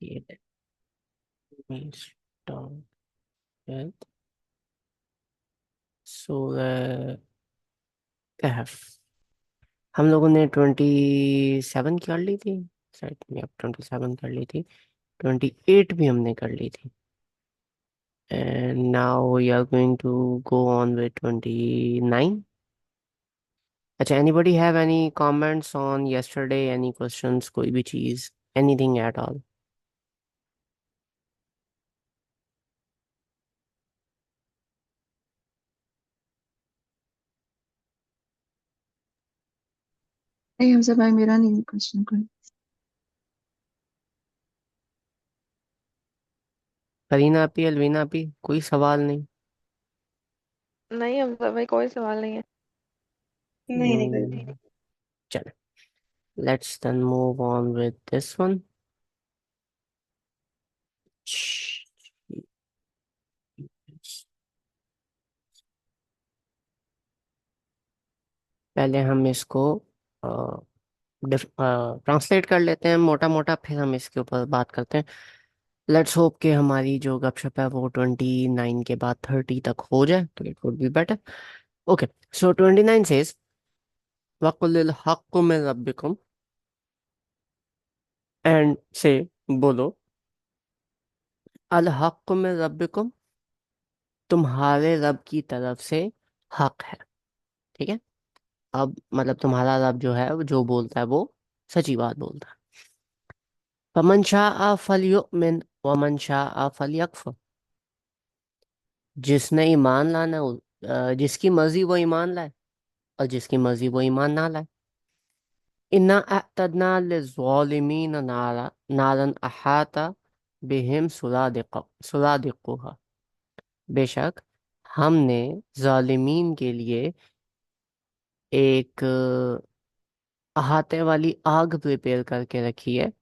Okay, let me start with Surah कहफ। हम लोगों ने 27 कर ली थी, शायद में अब 27 कर ली थी, 28 भी हमने कर ली थी। And now we are going to go on with 29। अच्छा, anybody have any comments on yesterday, any questions, कोई भी चीज, एनीथिंग एट ऑल? नहीं हमसे भाई, मेरा नहीं क्वेश्चन कोई। करीना आपी, अलवीना आपी, कोई सवाल नहीं? नहीं हमजा भाई, कोई सवाल नहीं है। नहीं नहीं कोई। हम्म, चलो, let's then move on with this one. पहले हम इसको ट्रांसलेट कर लेते हैं मोटा मोटा, फिर हम इसके ऊपर बात करते हैं। लेट्स होप कि हमारी जो गपशप है वो 29 के बाद 30 तक हो जाए, तो it would be better. Okay, so 29 says वकुल हक़्क़ु मिन रब्बिकुम, एंड से बोलो अल हक़्क़ु मिन रब्बिकुम, तुम्हारे रब की तरफ से हक है। ठीक है, अब मतलब तुम्हारा रब जो है, वो जो बोलता है वो सच्ची बात बोलता है। फमन शाअ फलयुमिन वमन शाअ फलयकफुर, जिसने ईमान लाना जिसकी मर्जी वो ईमान लाए, और जिसकी मर्जी वो ईमान ना लाए। इन्ना अअतदना लिज़्ज़ालिमीन नारन अहाता बिहिम सुरादिक़ुहा, बेशक हमने जालिमीन के लिए एक अहाते वाली आग प्रिपेयर करके रखी है,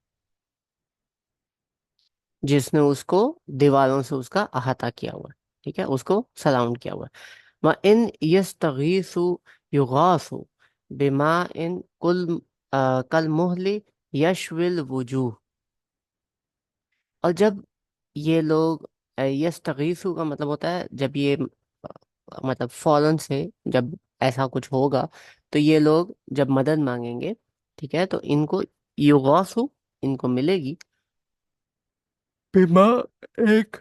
जिसने उसको दीवारों से उसका अहाता किया हुआ है। ठीक है, उसको सराउंड किया हुआ है। व इन यस्तगीसु युगासु बिमा इन कल मुहली यशविल वजूह। और जब ये लोग यस्तगीसु का मतलब होता है जब ये मतलब फौरन से जब ऐसा कुछ होगा, तो ये लोग जब मदद मांगेंगे, ठीक है, तो इनको युगासु, इनको मिलेगी बिमा, एक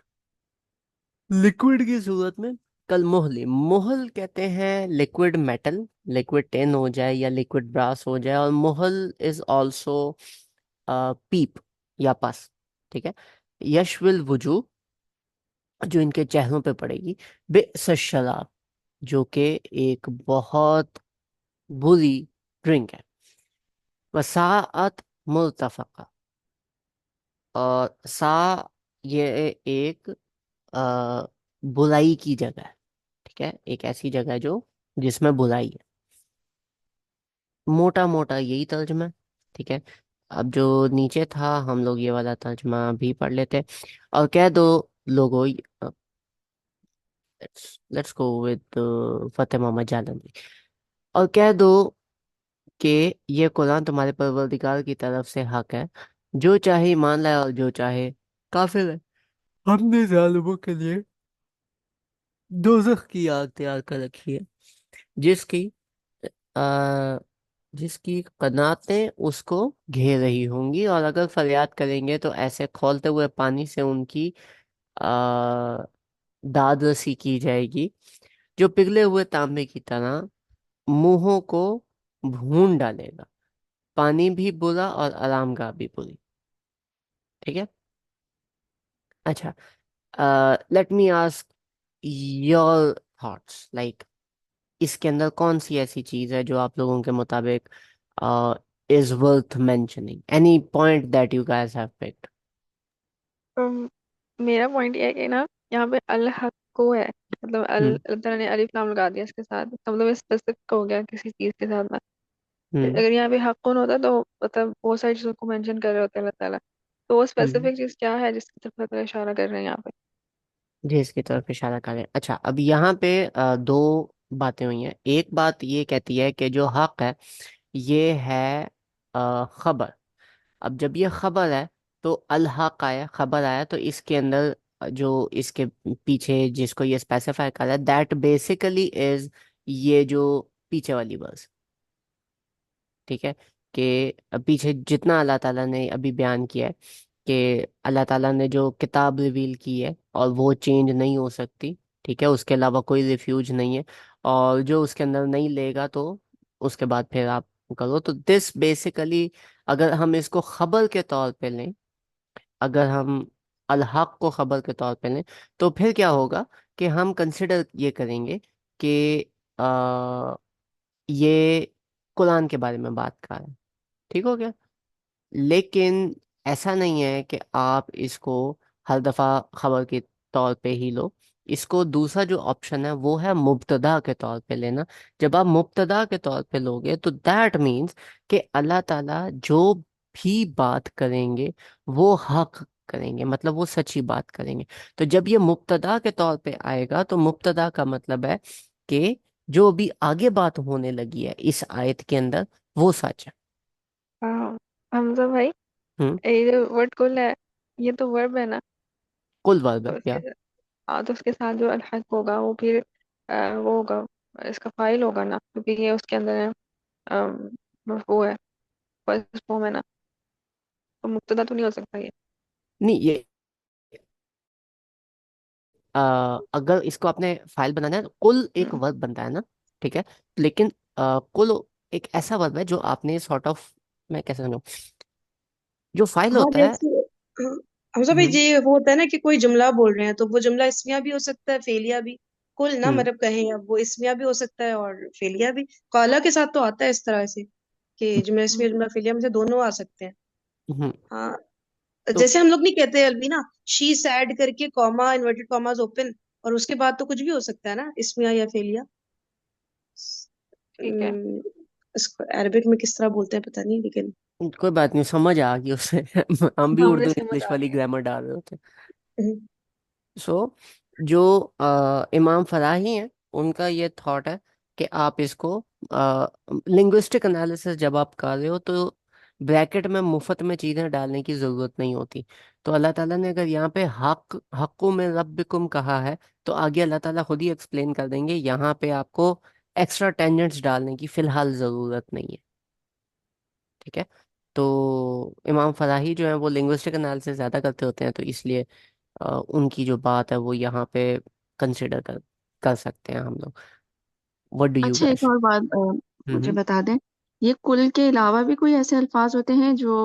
लिक्विड की सूरत में। कल मोहली, मोहल कहते हैं लिक्विड मेटल, लिक्विड टेन हो जाए या लिक्विड ब्रास हो जाए, और मोहल इज ऑल्सो पीप या पस। ठीक है, यशविल वजू, जो इनके चेहरों पे पड़ेगी। बेशराब, जो कि एक बहुत बुरी ड्रिंक है। वसाअत मुर्तफका, और सा, ये एक बुराई की जगह है। ठीक है, एक ऐसी जगह है जो जिसमें बुराई है। मोटा मोटा यही तर्जमा है। ठीक है, अब जो नीचे था हम लोग ये वाला तर्जमा भी पढ़ लेते हैं। और कह दो लोगो, लेट्स गो विद फतेह मोहम्मद जालंधरी। और कह दो कि ये कुरान तुम्हारे परवरदिगार की तरफ से हक है, जो चाहे ईमान लाए और जो चाहे काफिर है। हमने जालिमों के लिए दोजख की आग तैयार कर रखी है, जिसकी आ, जिसकी कनातें उसको घेर रही होंगी, और अगर फरियाद करेंगे तो ऐसे खौलते हुए पानी से उनकी आ, दाद रसी की जाएगी, जो पिघले हुए तांबे की तरह मुंहों को भून डालेगा। पानी भी बुरा और आरामगाह भी बुरी। ठीक है, अच्छा, let me ask your thoughts, like इसके अंदर कौन सी ऐसी चीज है जो आप लोगों के मुताबिक is worth mentioning, any point that you guys have picked? मेरा पॉइंट ये है कि ना, यहाँ पे अल हक को है, मतलब हम्म। अल्लाह ताला ने अलिफ लाम लगा दिया इसके साथ, तो मतलब स्पेसिफिक हो गया किसी चीज के साथ ना। हम्म। अगर यहाँ पे हक़ुन होता तो मतलब बहुत सारी चीजों को मेंशन कर रहे होते अल्लाह ताला। तो वो हम्म। स्पेसिफिक चीज क्या है जिसकी तरफ अल्लाह ताला इशारा कर रहे हैं यहाँ पे? जी, इसकी तरफ इशारा करें। अच्छा, अब यहाँ पे दो बातें हुई हैं। एक बात ये कहती है कि जो हक है ये है खबर। अब जब ये खबर है तो अल हक आया, खबर आया, तो इसके अंदर जो इसके पीछे जिसको ये स्पेसिफाई कर रहा है, दैट बेसिकली इज ये जो पीछे वाली वर्स, ठीक है। कि पीछे जितना अल्लाह ताला ने अभी बयान किया है कि अल्लाह ताला ने जो किताब रिवील की है और वो चेंज नहीं हो सकती, ठीक है, उसके अलावा कोई रिफ्यूज नहीं है, और जो उसके अंदर नहीं लेगा तो उसके बाद फिर आप करो। तो दिस बेसिकली, अगर हम इसको खबर के तौर पे लें, अगर हम अल हक को खबर के तौर पे लें, तो फिर क्या होगा कि हम कंसिडर ये करेंगे कि ये कुरान के बारे में बात कर रहे हैं, ठीक हो गया। लेकिन ऐसा नहीं है कि आप इसको हर दफा खबर के तौर पे ही लो। इसको दूसरा जो ऑप्शन है वो है मुब्तदा के तौर पे लेना। जब आप मुब्तदा के तौर पे लोगे तो दैट मीन्स कि अल्लाह ताला जो भी बात करेंगे वो हक करेंगे, मतलब वो सच्ची बात करेंगे। तो जब ये मुब्तदा के तौर पे आएगा तो मुब्तदा का मतलब है कि जो भी आगे बात होने लगी है इस आयत के अंदर वो सच है। हाँ, हमजा भाई, हम्म। ये जो वर्ड कुल है, ये तो वर्ब है ना? कुल वर्ब तो है उसके या तो उसके साथ जो अलहक होगा वो फिर वो होगा, इसका फाइल होगा ना, क्योंकि ये उसके अंदर है। वो है, फर्स्ट फॉर्म है ना, तो मुब्तदा तो नहीं हो सकता ये। नहीं, ये अगर इसको आपने फाइल बनाना है तो कुल एक हम्म, वर्ब बनता है ना, ठीक है। लेकिन कुल एक ऐसा वर्ब है जो आपने सॉर्ट ऑफ, मैं कैसे समझाऊं, जो फाइल हाँ, होता है। जैसे हाँ, हमजा भाई हम्म। ये वो होता है ना कि कोई जुमला बोल रहे हैं तो वो जुमला इसमिया भी हो सकता है, फेलिया भी। कुल ना हम्म। मतलब कहें, अब वो इसमिया भी हो सकता है और फेलिया भी। कॉला के साथ तो आता है इस तरह से कि जुमला इसमिया जुमला फेलिया में से दोनों आ सकते हैं। हम्म। हाँ, तो जैसे हम लोग नहीं कहते अलमीना, शी सैड करके कॉमा इन्वर्टेड कॉमास ओपन, और उसके बाद तो कुछ भी हो सकता है ना, इसमिया या फेलिया। ठीक है। इसको अरबिक में किस तरह बोलते हैं पता नहीं, लेकिन कोई बात नहीं, समझ आ गई उससे। हम भी हाँ, मुझे उर्दू समझ इंग्लिश आ वाली गया। ग्रामर डाल रहे होते। हम्म, सो जो इमाम फराही हैं उनका ये थॉट है कि आप इसको लिंग्विस्टिक एनालिसिस जब आप कर रहे हो तो ब्रैकेट में मुफ्त में चीज़ें डालने की ज़रूरत नहीं होती। तो अल्लाह ताला ने अगर यहाँ पे हक्कु में रब्बिकुम कहा है तो आगे अल्लाह ताला खुद ही एक्सप्लेन कर देंगे, यहाँ पे आपको एक्स्ट्रा टेंजेंट्स डालने की फिलहाल ज़रूरत नहीं है, ठीक है। तो इमाम फराही जो है वो लिंग्विस्टिक एनालिसिस ज़्यादा करते होते हैं, तो इसलिए उनकी जो बात है वो यहाँ पे कंसिडर कर सकते हैं हम लोग। व्हाट डू यू अच्छा, एक गैस? और बात मुझे हम्म। बता दें। ये कुल के अलावा भी कोई ऐसे अल्फाज होते हैं जो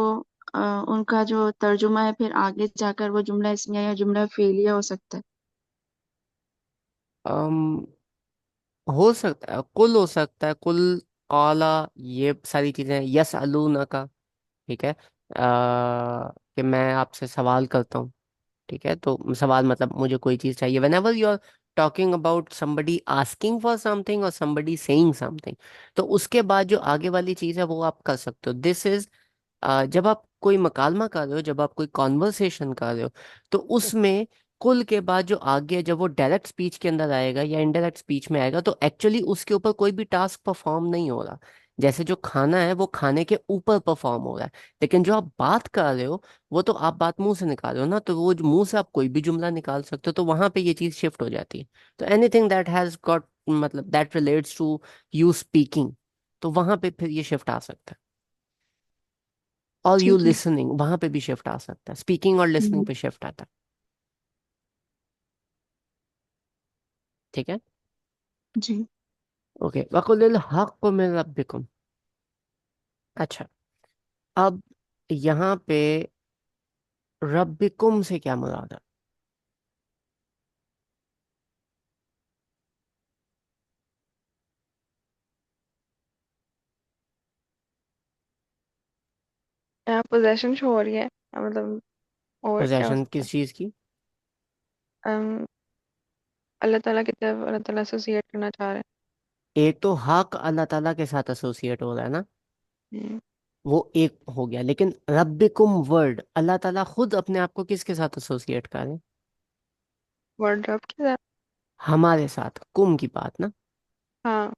अ, उनका जो तर्जुमा है फिर आगे जाकर वो जुमला इसमिया या जुमला फेलिया हो सकता है? um, हो सकता है, कुल हो सकता है, कुल, काला, ये सारी चीजें, यस अलूना का, ठीक है। कि मैं आपसे सवाल करता हूँ, ठीक है। तो सवाल मतलब मुझे कोई चीज चाहिए, whenever you are talking about somebody asking for something और somebody सेइंग समथिंग, तो उसके बाद जो आगे वाली चीज है वो आप कर सकते हो। दिस इज जब आप कोई मकालमा कर रहे हो, जब आप कोई कॉन्वर्सेशन कर रहे हो, तो उसमें कुल के बाद जो आगे, जब वो डायरेक्ट स्पीच के अंदर आएगा या इनडायरेक्ट स्पीच में आएगा, तो एक्चुअली उसके ऊपर कोई भी टास्क परफॉर्म नहीं हो रहा। जैसे जो खाना है वो खाने के ऊपर परफॉर्म हो रहा है, लेकिन जो आप बात कर रहे हो वो तो आप बात मुंह से निकाल रहे हो ना, तो वो जो मुंह से आप कोई भी जुमला निकाल सकते हो, तो वहां पे ये चीज शिफ्ट हो जाती है। तो एनीथिंग दैट हैज गॉट, मतलब that relates to you speaking, तो वहां पे फिर ये शिफ्ट आ सकता है। और यू ठीक है। लिसनिंग, वहां पे भी शिफ्ट आ सकता है, स्पीकिंग और लिसनिंग हम्म, पे शिफ्ट आता है, ठीक है। जी। ओके, वकुलिल हक़्क़ु मिन रब्बिकुम। अच्छा, अब यहाँ पे रब्बिकुम से क्या मुराद है? यहाँ पोजेशन शो हो रही है, मतलब और क्या हो पोजेशन सकता है? किस चीज की? अम, अल्लाह ताला की तरफ अल्लाह ताला एसोसिएट करना चाह रहे एक तो हक अल्लाह ताला के साथ एसोसिएट हो रहा है ना, हैं। वो एक हो गया। लेकिन रब्बिकुम वर्ड, अल्लाह ताला खुद अपने आप को किसके साथ एसोसिएट करें? वर्ड ड्रॉप के साथ। हमारे साथ, कुम की बात ना, हाँ।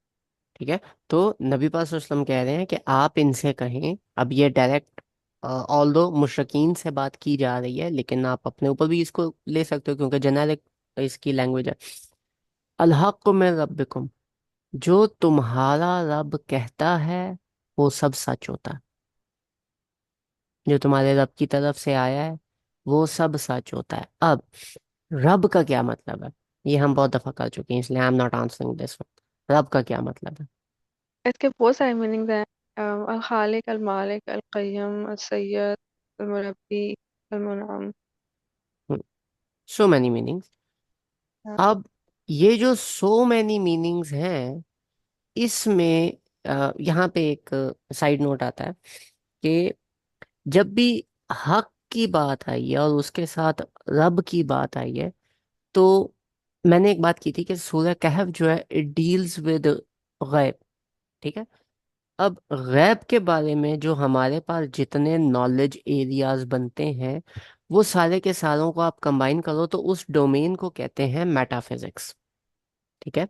ठीक है। तो नबी पाक सल्लल्लाहु अलैहि वसल्लम कह रहे हैं कि आप इनसे कहें, अब ये डायरेक्ट ऑल्दो मुशरकीन से बात की जा रही है, लेकिन आप अपने ऊपर भी इसको ले सकते हो क्योंकि जेनेरिक इसकी लैंग्वेज है। अल हक़्क़ु मिन रब्बिकुम, जो तुम्हारा रब कहता है वो सब सच होता है। जो तुम्हारे रब की तरफ से आया है वो सब सच होता है। अब रब का क्या मतलब है, ये हम बहुत दफा कर चुके हैं, इसलिए I am not answering this one. रब का क्या मतलब है? इसके बहुत सारे मीनिंग्स हैं। अल खालिक, अल मालिक, अल कय्यम, अल सय्यद, अल मुरब्बी, अल मुनअम। So many meanings. अब ये जो सो मैनी मीनिंग्स हैं, इसमें यहाँ पे एक साइड नोट आता है कि जब भी हक की बात आई है और उसके साथ रब की बात आई है, तो मैंने एक बात की थी कि सूरह कहफ जो है इट डील्स विद गैब। ठीक है। अब गैब के बारे में जो हमारे पास जितने नॉलेज एरियाज बनते हैं, वो सारे के सारों को आप कंबाइन करो तो उस डोमेन को कहते हैं मेटाफिजिक्स। ठीक है।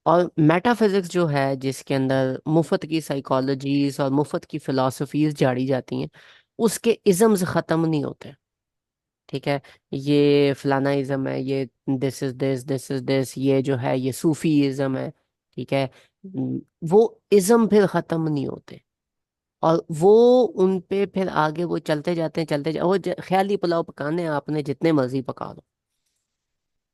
और मेटाफिजिक्स जो है, जिसके अंदर मुफ्त की साइकोलॉजीज और मुफ्त की फिलॉसफीज झाड़ी जाती हैं, उसके इज़म्स ख़त्म नहीं होते। ठीक है। ये फलाना इज़म है, ये दिस इज दिस, ये जो है ये सूफी इज़म है। ठीक है। वो इज़म फिर ख़त्म नहीं होते, और वो उन पे फिर आगे वो चलते जाते हैं, वो ख्याली पुलाव पकाने हैं, आपने जितने मर्जी पका लो।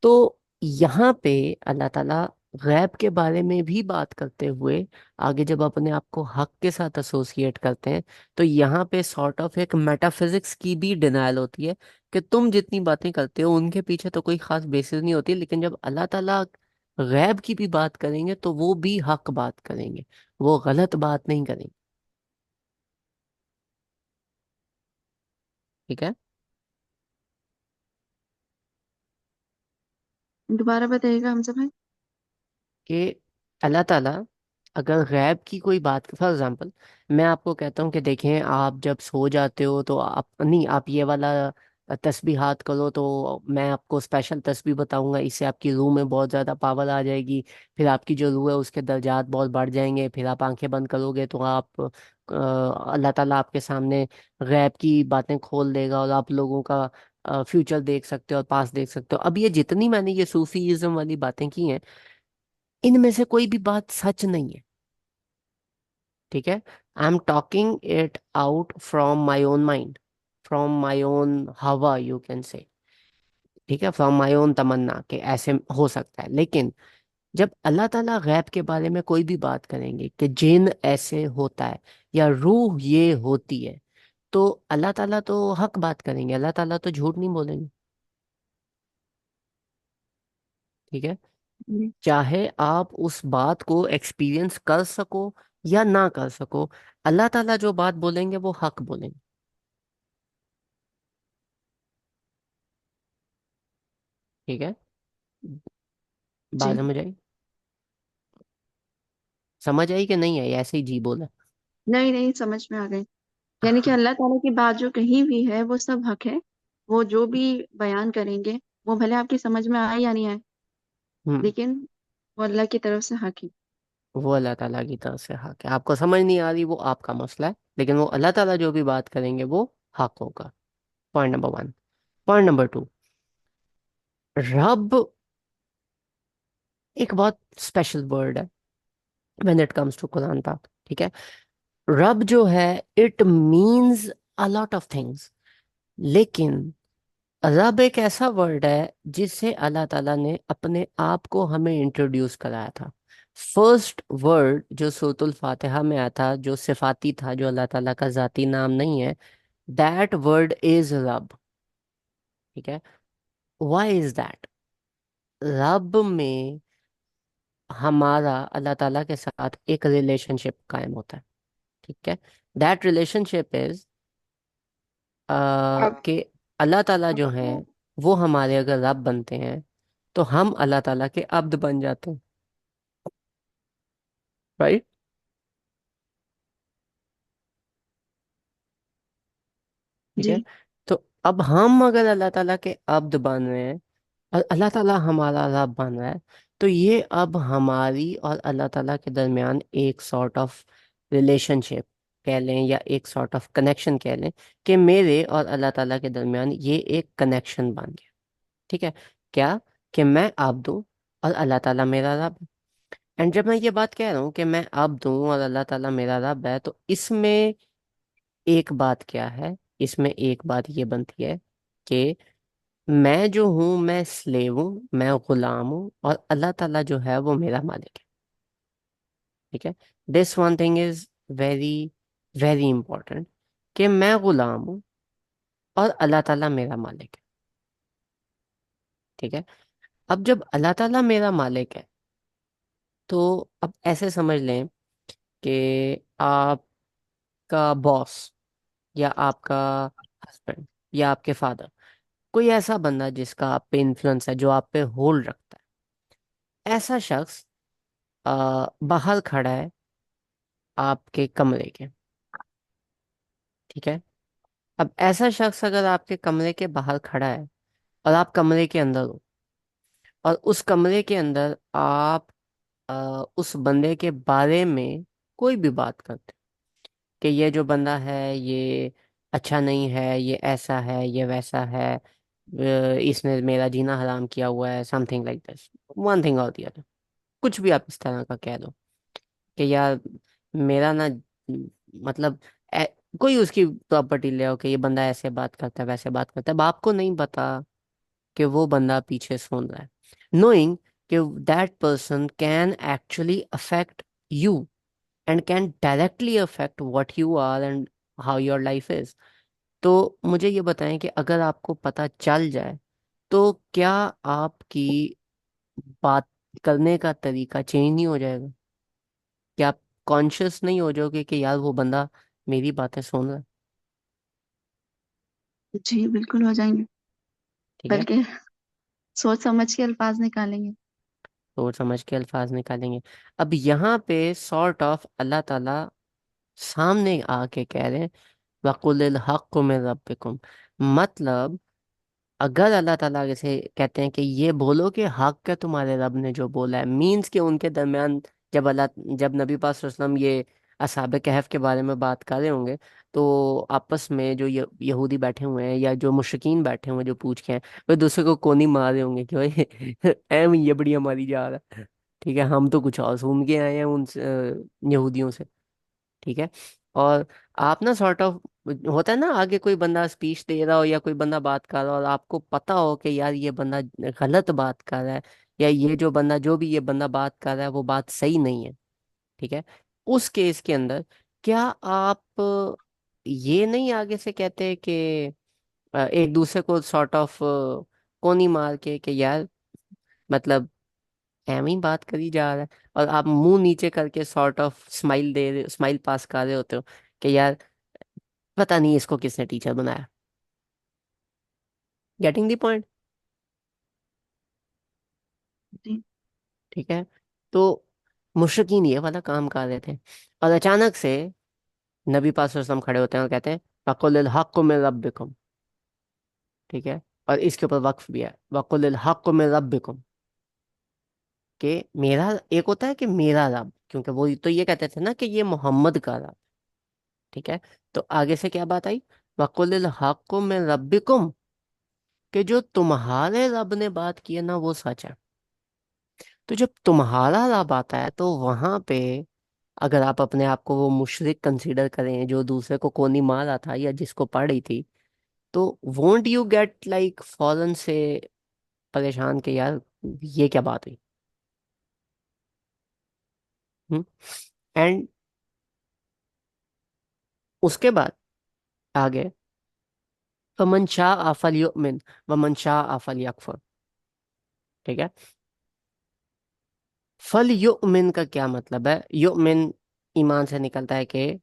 तो यहाँ पे अल्लाह ताला गैब के बारे में भी बात करते हुए आगे जब अपने आप को हक के साथ एसोसिएट करते हैं, तो यहाँ पे सॉर्ट ऑफ एक मेटाफिजिक्स की भी डिनायल होती है कि तुम जितनी बातें करते हो उनके पीछे तो कोई खास बेसिस नहीं होती, लेकिन जब अल्लाह ताला गैब की भी बात करेंगे तो वो भी हक बात करेंगे, वो गलत बात नहीं करेंगे। ठीक है। दोबारा बताइएगा हमसे भाई। कि अल्लाह ताला अगर गैब की कोई बात, फॉर एग्जांपल मैं आपको कहता हूँ कि देखें आप जब सो जाते हो तो आप नहीं, आप ये वाला तस्बीहात करो, तो मैं आपको स्पेशल तस्बीह बताऊंगा, इससे आपकी रूह में बहुत ज़्यादा पावर आ जाएगी। फिर आपकी जो रूह है उसके दर्जात बहुत बढ़ जाएंगे, फिर आप आंखें बंद करोगे तो आप अल्लाह ताला आपके सामने गैब की बातें खोल देगा और आप लोगों का फ्यूचर देख सकते हो और पास देख सकते हो। अब ये जितनी मैंने ये सूफीइज्म वाली बातें की हैं, इनमें से कोई भी बात सच नहीं है। ठीक है। I am talking it out from my own mind, from my own हवा यू कैन से। ठीक है, फ्रॉम माई ओन तमन्ना के ऐसे हो सकता है। लेकिन जब अल्लाह ताला गैब के बारे में कोई भी बात करेंगे कि जिन ऐसे होता है या रूह ये होती है, तो अल्लाह ताला तो हक बात करेंगे, अल्लाह ताला तो झूठ नहीं बोलेंगे। ठीक है। जी चाहे आप उस बात को एक्सपीरियंस कर सको या ना कर सको, अल्लाह ताला जो बात बोलेंगे वो हक बोलेंगे। ठीक है। बात जी। समझ आई? समझ आई कि नहीं आई, ऐसे ही जी बोला? नहीं नहीं, समझ में आ गई। यानी कि हाँ। अल्लाह ताला की बात जो कहीं भी है वो सब हक है। वो जो भी बयान करेंगे वो भले आपकी समझ में आए या नहीं आए, हम्म। लेकिन वो अल्लाह की तरफ से हक है। वो अल्लाह ताला की तरफ से हक है, आपको समझ नहीं आ रही वो आपका मसला है, लेकिन वो अल्लाह ताला जो भी बात करेंगे वो हक होगा। Point number one. Point number two, रब एक बहुत स्पेशल वर्ड है when it comes to Quran पाक। ठीक है। रब जो है it means a lot of things, लेकिन रब एक ऐसा वर्ड है जिससे अल्लाह ताला ने अपने आप को हमें इंट्रोड्यूस कराया था। फर्स्ट वर्ड जो सूरतुल फातिहा में आया था, जो सिफाती था, जो अल्लाह ताला का जाती नाम नहीं है, दैट वर्ड इज रब। ठीक है। Why is that? रब में हमारा अल्लाह ताला के साथ एक रिलेशनशिप कायम होता है। ठीक है। दैट रिलेशनशिप इज अब कि अल्लाह ताला जो है वो हमारे अगर रब बनते हैं तो हम अल्लाह ताला के अब्द बन जाते हैं। राइट। ठीक है। जी तो अब हम अगर अल्लाह ताला के अब्द बन रहे हैं और अल्लाह ताला हमारा रब बन रहा है, तो ये अब हमारी और अल्लाह ताला के दरमियान एक सॉर्ट ऑफ रिलेशनशिप कह लें या एक सॉर्ट ऑफ कनेक्शन कह लें कि मेरे और अल्लाह ताला के दरमियान ये एक कनेक्शन बन गया। ठीक है, क्या? कि मैं आब्द हूँ और अल्लाह ताला मेरा रब। एंड जब मैं ये बात कह रहा हूँ कि मैं आब्द हूँ और अल्लाह ताला मेरा रब है, तो इसमें एक बात क्या है, इसमें एक बात ये बनती है कि मैं जो हूँ मैं स्लेव हूँ, मैं गुलाम हूँ, और अल्लाह ताला जो है वो मेरा मालिक है। ठीक है, this one thing is very very important, कि मैं गुलाम हूँ और अल्लाह ताला मेरा मालिक है। ठीक है, अब जब अल्लाह ताला मेरा मालिक है, तो अब ऐसे समझ लें कि आपका बॉस या आपका हस्बैंड या आपके फादर, कोई ऐसा बंदा जिसका आप पे इन्फ्लुएंस है, जो आप पे होल्ड रखता है, ऐसा शख्स बाहर खड़ा है आपके कमरे के। ठीक है, अब ऐसा शख्स अगर आपके कमरे के बाहर खड़ा है और आप कमरे के अंदर हो, और उस कमरे के अंदर आप उस बंदे के बारे में कोई भी बात करते कि ये जो बंदा है ये अच्छा नहीं है, ये ऐसा है, ये वैसा है, इसने मेरा जीना हराम किया हुआ है, something like this, one thing और दी अदर, कुछ भी आप इस तरह का कह दो कि यार मेरा ना, मतलब ए, कोई उसकी प्रॉपर्टी ले आओ कि ये बंदा ऐसे बात करता है, वैसे बात करता है। अब आपको नहीं पता कि वो बंदा पीछे सुन रहा है, नोइंग कि that person can actually affect you and can directly affect what you are and how your life is. तो मुझे ये बताएं कि अगर आपको पता चल जाए, तो क्या आपकी बात करने का तरीका चेंज नहीं हो जाएगा? क्या आप कॉन्शियस नहीं हो जाओगे कि यार वो बंदा मेरी बातें सुन रहा है? जी बिल्कुल हो जाएंगे, ठीक है, बल्कि सोच समझ के अल्फाज निकालेंगे। सोच समझ के अल्फाज निकालेंगे। अब यहाँ पे सॉर्ट ऑफ अल्लाह ताला सामने आके कह रहे हैं, वकुलिल हक़्क़ु मिन रब्बिकुम। मतलब अगर अल्लाह ताला जैसे कहते हैं कि ये बोलो कि हक है तुम्हारे रब ने जो बोला है, मीन्स के उनके दरमियान जब नबी पाक सल्लल्लाहु अलैहि वसल्लम ये असहाब कहफ के बारे में बात कर रहे होंगे, तो आपस में जो यहूदी बैठे हुए हैं या जो मुशरिकीन बैठे हुए हैं जो पूछ के हैं, वे दूसरे को कोनी मार रहे होंगे कि भाई एम ये बढ़िया मारी जा रहा है। ठीक है, हम तो कुछ और सुन के आए हैं उन यहूदियों से। ठीक है, और आप ना सॉर्ट ऑफ, होता है ना, आगे कोई बंदा स्पीच दे रहा हो या कोई बंदा बात कर रहा हो और आपको पता हो कि यार ये बंदा गलत बात कर रहा है, या ये जो भी ये बंदा बात कर रहा है वो बात सही नहीं है। ठीक है, उस केस के अंदर क्या आप ये नहीं आगे से कहते कि एक दूसरे को सॉर्ट ऑफ कोनी मार के यार, मतलब एवं ही बात करी जा रहा है, और आप मुंह नीचे करके सॉर्ट ऑफ स्माइल पास कर रहे होते हो कि यार पता नहीं इसको किसने टीचर बनाया। Getting the point? जी ठीक है, तो मुशरिकीन ये वाला काम कर रहे थे, और अचानक से नबी पास वसल्लम खड़े होते हैं और कहते हैं वकुलिल हक्कु मिन रब्बिकुम। ठीक है, और इसके ऊपर वक्फ भी है, वकुलिल हक्कु मिन रब्बिकुम, कि मेरा एक होता है कि मेरा रब, क्योंकि वो तो ये कहते थे ना कि ये मोहम्मद का रब। ठीक है, तो आगे से क्या बात आई, वकुलिल हक्कु मिन रब्बिकुम, कि जो तुम्हारे रब ने बात की है ना वो सच है। तो जब तुम्हारा रब आता है, तो वहां पे अगर आप अपने आप को वो मुशरिक कंसीडर करें जो दूसरे को कोनी मार रहा था या जिसको पढ़ रही थी, तो वोंट यू गेट लाइक फौरन से परेशान के यार ये क्या बात हुई? एंड उसके बाद आगे, फमन शाअ फलयुमिन वमन शाअ फलयकफुर। ठीक है, फल युमिन का क्या मतलब है? युमिन ईमान से निकलता है कि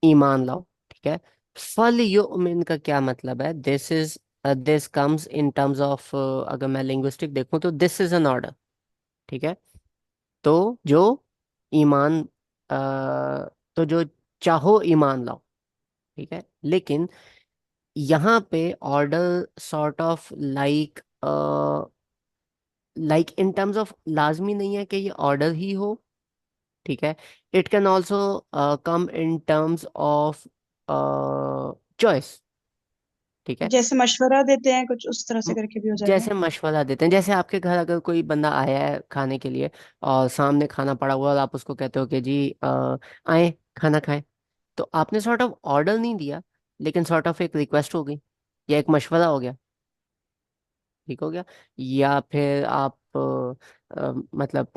ईमान लाओ। ठीक है, फल युमिन का क्या मतलब है? This comes in terms of, अगर मैं लिंग्विस्टिक देखूं तो दिस इज एन ऑर्डर। ठीक है, तो जो ईमान तो जो चाहो ईमान लाओ। ठीक है, लेकिन यहाँ पे order sort of like in terms of लाजमी नहीं है कि ये ऑर्डर ही हो, ठीक है। It can also come in terms of choice. ठीक है। जैसे मशवरा देते हैं कुछ उस तरह से म- करके भी हो जाएगा। जैसे मशवरा देते हैं, जैसे आपके घर अगर कोई बंदा आया है खाने के लिए और सामने खाना पड़ा हुआ है और आप उसको कहते हो कि जी आए खाना खाएं, तो आपने सॉर्ट ऑफ ऑर्डर नहीं दिया, लेकिन सॉर्ट ऑफ एक रिक्वेस्ट हो गई या एक मशवरा हो गया। ठीक हो गया। या फिर आप मतलब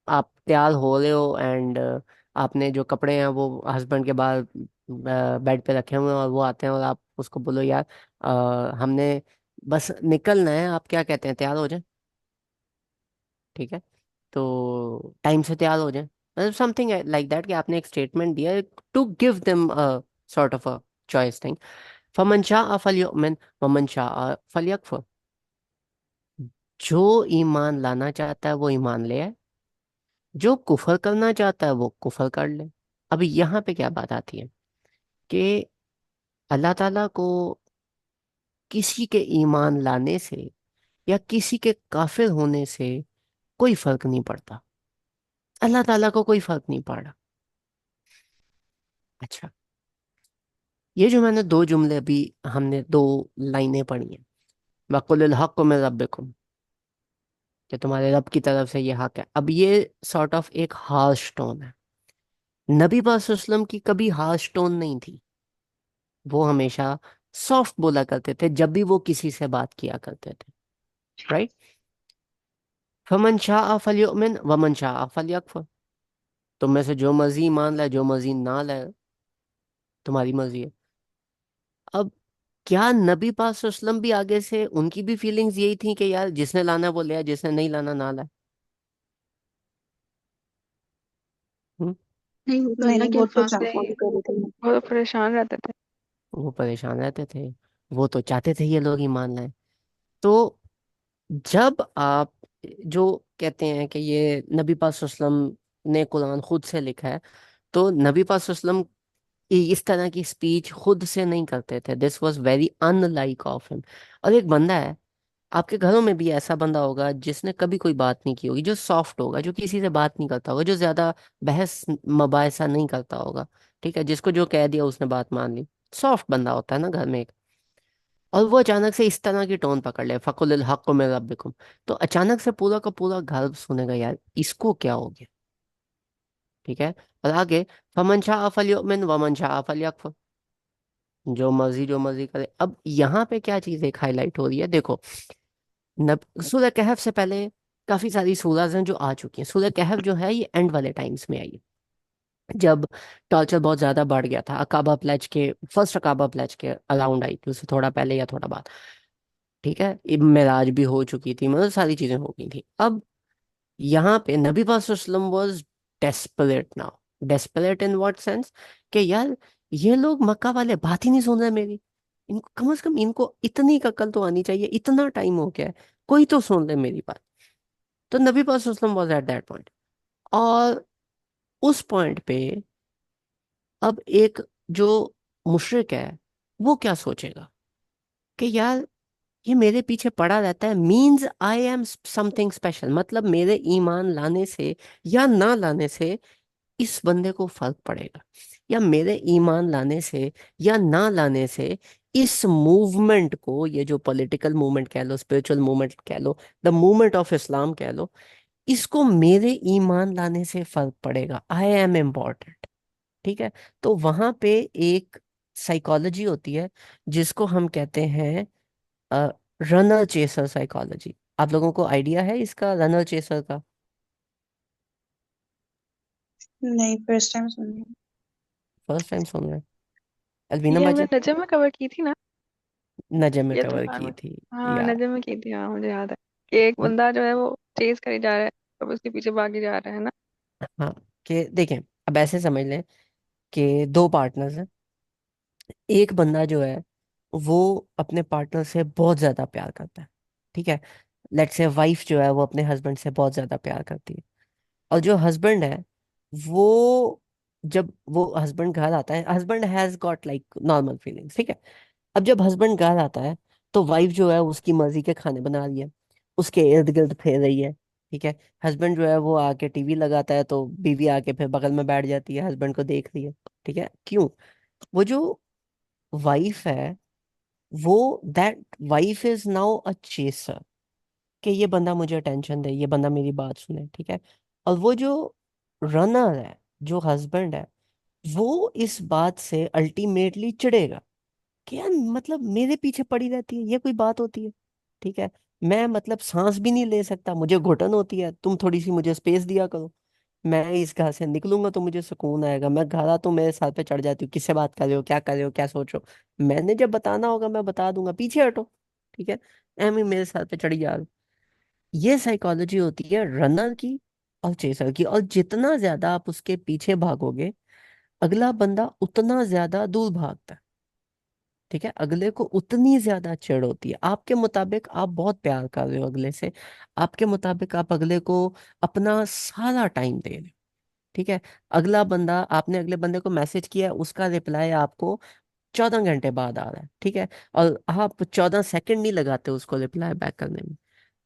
आप तैयार हो रहे हो एंड आपने जो कपड़े हैं वो हस्बैंड के बाहर बेड पे रखे हुए हैं और वो आते हैं और आप उसको बोलो यार हमने बस निकलना है, आप क्या कहते हैं, तैयार हो जाए। ठीक है। तो टाइम से तैयार हो जाए, मतलब समथिंग लाइक दैट, कि आपने एक स्टेटमेंट दिया to give them sort of a choice thing. फमन शाअ फलयुमिन वमन शाअ फलयकफुर। जो ईमान लाना चाहता है वो ईमान ले आए, जो कुफर करना चाहता है वो कुफर कर ले। अभी यहाँ पे क्या बात आती है कि अल्लाह ताला को किसी के ईमान लाने से या किसी के काफिर होने से कोई फर्क नहीं पड़ता। अल्लाह ताला को कोई फर्क नहीं पड़ा। अच्छा, ये जो मैंने दो जुमले अभी हमने दो लाइनें पढ़ी हैं, वकुल हक में रब्बिकुम, कि तुम्हारे रब की तरफ से ये हक है, अब ये सॉर्ट ऑफ एक हार्श टोन है। नबी पाक सल्लल्लाहु अलैहि वसल्लम की कभी हार्श टोन नहीं थी। वो हमेशा सॉफ्ट बोला करते थे जब भी वो किसी से बात किया करते थे। राइट। फमन शाअ फलयुमिन वमन शाअ फलयकफुर। तुम में से जो मर्जी मान लाए, जो मर्जी ना लाए, तुम्हारी मर्जी है। अब क्या नबी पाक सल्लल्लाहु अलैहि वसल्लम भी आगे से उनकी भी फीलिंग्स यही थी कि यार जिसने लाना वो ले आए, जिसने नहीं लाना ना लाए? हम्म? नहीं, वो तो नहीं अल्लाह नहीं, के वो तो अल्फाज को फॉलो कर रहे थे। वो तो परेशान रहते थे। वो परेशान रहते थे। वो तो चाहते थे ये लोग ईमान लाए। तो जब आप जो कहते हैं कि ये नबी पाक सल्लल्लाहु अलैहि वसल्लम ने कुरान खुद से लिखा है, तो नबी पाक सल्लल्लाहु अलैहि वसल्लम इस तरह की स्पीच खुद से नहीं करते थे। This was very unlike of him. और एक बंदा है, आपके घरों में भी ऐसा बंदा होगा जिसने कभी कोई बात नहीं की होगी, जो सॉफ्ट होगा, जो किसी से बात नहीं करता होगा, जो ज्यादा बहस मबाइसा नहीं करता होगा। ठीक है, जिसको जो कह दिया उसने बात मान ली। सॉफ्ट बंदा होता है ना घर में एक, और वो अचानक से इस तरह की टोन पकड़ ले, फकुल हक में रब्बिकुम, तो अचानक से पूरा का पूरा घर सुनेगा यार इसको क्या हो गया। ठीक है। और आगे, फमन शाअ फलयुमिन वमन शाअ फलयकफुर। जो मर्जी करे। अब यहाँ पे क्या चीज एक हाईलाइट हो रही है, देखो। सूरह कहफ से पहले काफी सारी सूरह हैं जो आ चुकी हैं। सूरह कहफ जो है ये एंड वाले टाइम्स में आई है, जब टॉर्चर बहुत ज्यादा बढ़ गया था। अकाबा प्लेज के, फर्स्ट अकाबा प्लेज के अराउंड आई थी, उससे थोड़ा पहले या थोड़ा बाद। ठीक है, मेराज भी हो चुकी थी, मतलब सारी चीजें हो गई थी। अब यहाँ पे नबी पाक सल्लल्लाहु अलैहि वसल्लम was desperate now. Desperate in what sense? कि यार ये लोग मक्का वाले बात ही नहीं सुन रहे मेरी। इनको कम से कम इनको इतनी का अकल तो आनी चाहिए, इतना टाइम हो गया है, कोई तो सुन ले मेरी बात। तो नबी पाक सल्लल्लाहु अलैहि वसल्लम वाज एट दैट पॉइंट। और उस पॉइंट पे अब एक जो मुशरिक है वो क्या सोचेगा कि यार ये मेरे पीछे पड़ा रहता है, means I am something special, मतलब मेरे ईमान लाने से या ना लाने से इस बंदे को फर्क पड़ेगा, या मेरे ईमान लाने से या ना लाने से इस मूवमेंट को, ये जो पॉलिटिकल मूवमेंट कह लो, स्पिरिचुअल मूवमेंट कह लो, द मूवमेंट ऑफ इस्लाम कह लो, इसको मेरे ईमान लाने से फर्क पड़ेगा, आई एम इम्पोर्टेंट। ठीक है। तो वहां पे एक साइकोलॉजी होती है जिसको हम कहते हैं रनर चेसर साइकोलॉजी। आप लोगों को आइडिया है इसका, रनर चेसर का? नहीं, फर्स्ट टाइम सुन रही हूँ। फर्स्ट टाइम सुन रहे हैं? अलवीना ये हमने बाजी? नजम में कवर की थी ना। नजम में ये तो कवर यार की थी। हाँ, या नजम में की थी, हाँ मुझे याद है कि एक बंदा जो है वो चेज करी जा रहा है, अब उसके पीछे भागी जा रहा है ना। हाँ, कि देखें, अब ऐसे समझ लें कि दो पार्टनर्स हैं। एक बंदा जो है वो अपने पार्टनर से बहुत ज्यादा प्यार करता है। ठीक है। लेट्स से वाइफ जो है वो अपने हस्बैंड से बहुत ज्यादा प्यार करती है। और जो हस्बैंड है वो, जब वो हस्बैंड घर आता है, husband has got like normal feelings. ठीक है। अब जब हस्बैंड घर आता है तो वाइफ जो है उसकी मर्जी के खाने बना रही है, उसके इर्द गिर्द फिर रही है। ठीक है। हस्बैंड जो है वो आके टीवी लगाता है तो बीवी आके फिर बगल में बैठ जाती है, हस्बैंड को देख रही है। ठीक है, क्यों? वो जो वाइफ है, वो that wife is now a chaser, कि ये बंदा मुझे अटेंशन दे, ये बंदा मेरी बात सुने। ठीक है। और वो जो रनर है, जो हस्बैंड है, वो इस बात से अल्टीमेटली चिढ़ेगा कि यार मतलब मेरे पीछे पड़ी रहती है, ये कोई बात होती है? ठीक है। मैं मतलब सांस भी नहीं ले सकता, मुझे घुटन होती है, तुम थोड़ी सी मुझे स्पेस दिया करो। मैं इस घर से निकलूंगा तो मुझे सुकून आएगा, मैं घर आ तो मेरे सर पे चढ़ जाती हूँ, किससे बात कर रहे हो, क्या कर रहे हो, क्या सोच रहे हो? मैंने जब बताना होगा मैं बता दूंगा, पीछे हटो। ठीक है। एम ही मेरे सर पे चढ़ी जा रहे हो। ये साइकोलॉजी होती है रनर की और चेसर की, और जितना ज्यादा आप उसके पीछे भागोगे, अगला बंदा उतना ज्यादा दूर भागता है। ठीक है। अगले को उतनी ज्यादा चिढ़ होती है। आपके मुताबिक आप बहुत प्यार कर रहे हो अगले से, आपके मुताबिक आप अगले को अपना सारा टाइम दे रहे हो। ठीक है। अगला बंदा, आपने अगले बंदे को मैसेज किया है, उसका रिप्लाई आपको 14 घंटे बाद आ रहा है। ठीक है। और आप 14 सेकंड नहीं लगाते उसको रिप्लाई बैक करने में।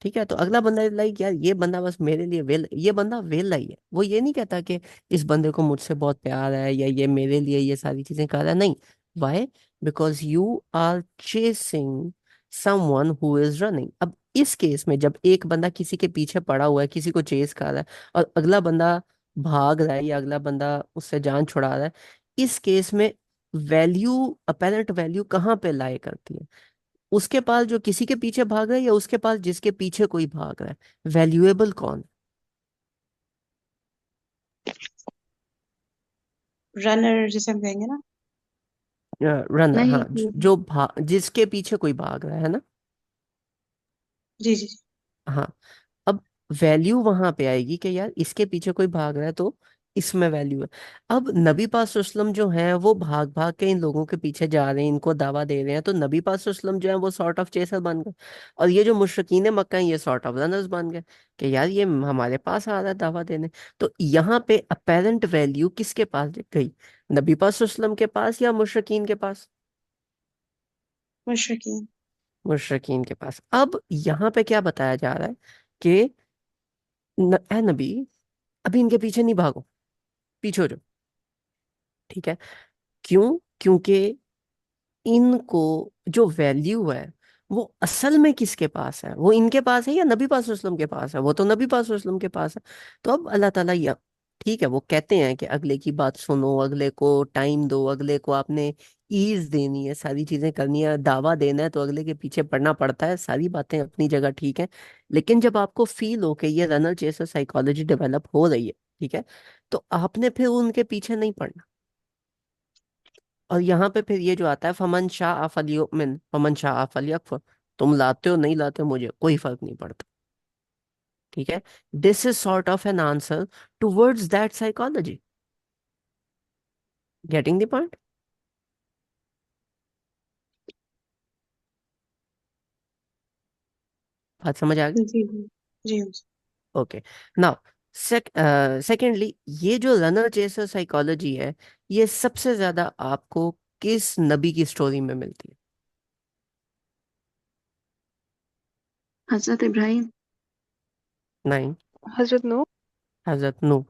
ठीक है। तो अगला बंदा लाइक यार ये बंदा बस मेरे लिए ये बंदा वेला ही है, वो ये नहीं कहता कि इस बंदे को मुझसे बहुत प्यार है या ये मेरे लिए ये सारी चीजें कर रहा है, नहीं। Why? Because you are chasing someone who is running. अब इस केस में जब एक बंदा किसी के पीछे पड़ा हुआ है, किसी को चेस कर रहा है, और अगला बंदा भाग रहा है या अगला बंदा उससे जान छुड़ा रहा है, इस केस में वैल्यू, अपेरेंट वैल्यू कहाँ पे लाई करती है? उसके पास जो किसी के पीछे भाग रहा है, या उसके पास जिसके पीछे कोई भाग रहा है? वैल्यूएबल कौन? रनर जिसे हम कहेंगे ना। रनर, नहीं हाँ, जो जिसके पीछे कोई भाग रहा है ना। जी जी जी। हाँ। अब वैल्यू वहां पे आएगी कि यार इसके पीछे कोई भाग रहा है तो इसमें वैल्यू है। अब नबी पाक सल्लल्लाहु अलैहि वसल्लम जो हैं वो भाग भाग के इन लोगों के पीछे जा रहे हैं, इनको दावा दे रहे हैं, तो नबी पाक सल्लल्लाहु अलैहि वसल्लम जो है वो सॉर्ट ऑफ चेसर बन गए। और ये जो मुशरिकीन मक्का हैं ये सॉर्ट ऑफ रनर्स बन गए, कि यार ये हमारे पास आ रहा है दावा देने। तो यहाँ पे अपेरेंट वैल्यू किसके पास गई? नबी पाक सल्लल्लाहु अलैहि वसल्लम के पास या मुशरिकीन के पास? मुशरिकीन। मुशरिकीन के पास। अब यहाँ पे क्या बताया जा रहा है कि ए नबी, अभी इनके पीछे नहीं भागो, पीछे हो जाओ। ठीक है। क्यों? क्योंकि इनको जो वैल्यू है वो असल में किसके पास है? वो इनके पास है या नबी पाक सल्लल्लाहु अलैहि वसल्लम के पास है? वो तो नबी पाक सल्लल्लाहु अलैहि वसल्लम के पास है। तो अब अल्लाह ताला या ठीक है, वो कहते हैं कि अगले की बात सुनो, अगले को टाइम दो, अगले को आपने ईज देनी है, सारी चीजें करनी है, दावा देना है तो अगले के पीछे पड़ना पड़ता है, सारी बातें अपनी जगह ठीक है। लेकिन जब आपको फील हो कि ये रनर जैसा साइकोलॉजी डेवलप हो रही है, ठीक है, तो आपने फिर उनके पीछे नहीं पड़ना। और यहाँ पे फिर ये जो आता है, फमन शाह फलियुमिन फमन शाह फलियकफुर, तुम लाते हो नहीं लाते हो मुझे कोई फर्क नहीं पड़ता। ठीक है। This is sort of an answer towards that psychology. Getting the point? बात समझ आ गई? जी जी जी। ओके। नाउ सेकेंडली, ये जो रनर चेसर साइकोलॉजी है, ये सबसे ज्यादा आपको किस नबी की स्टोरी में मिलती है? हजरत इब्राहिम। नहीं। हजरत नूह। हजरत नूह।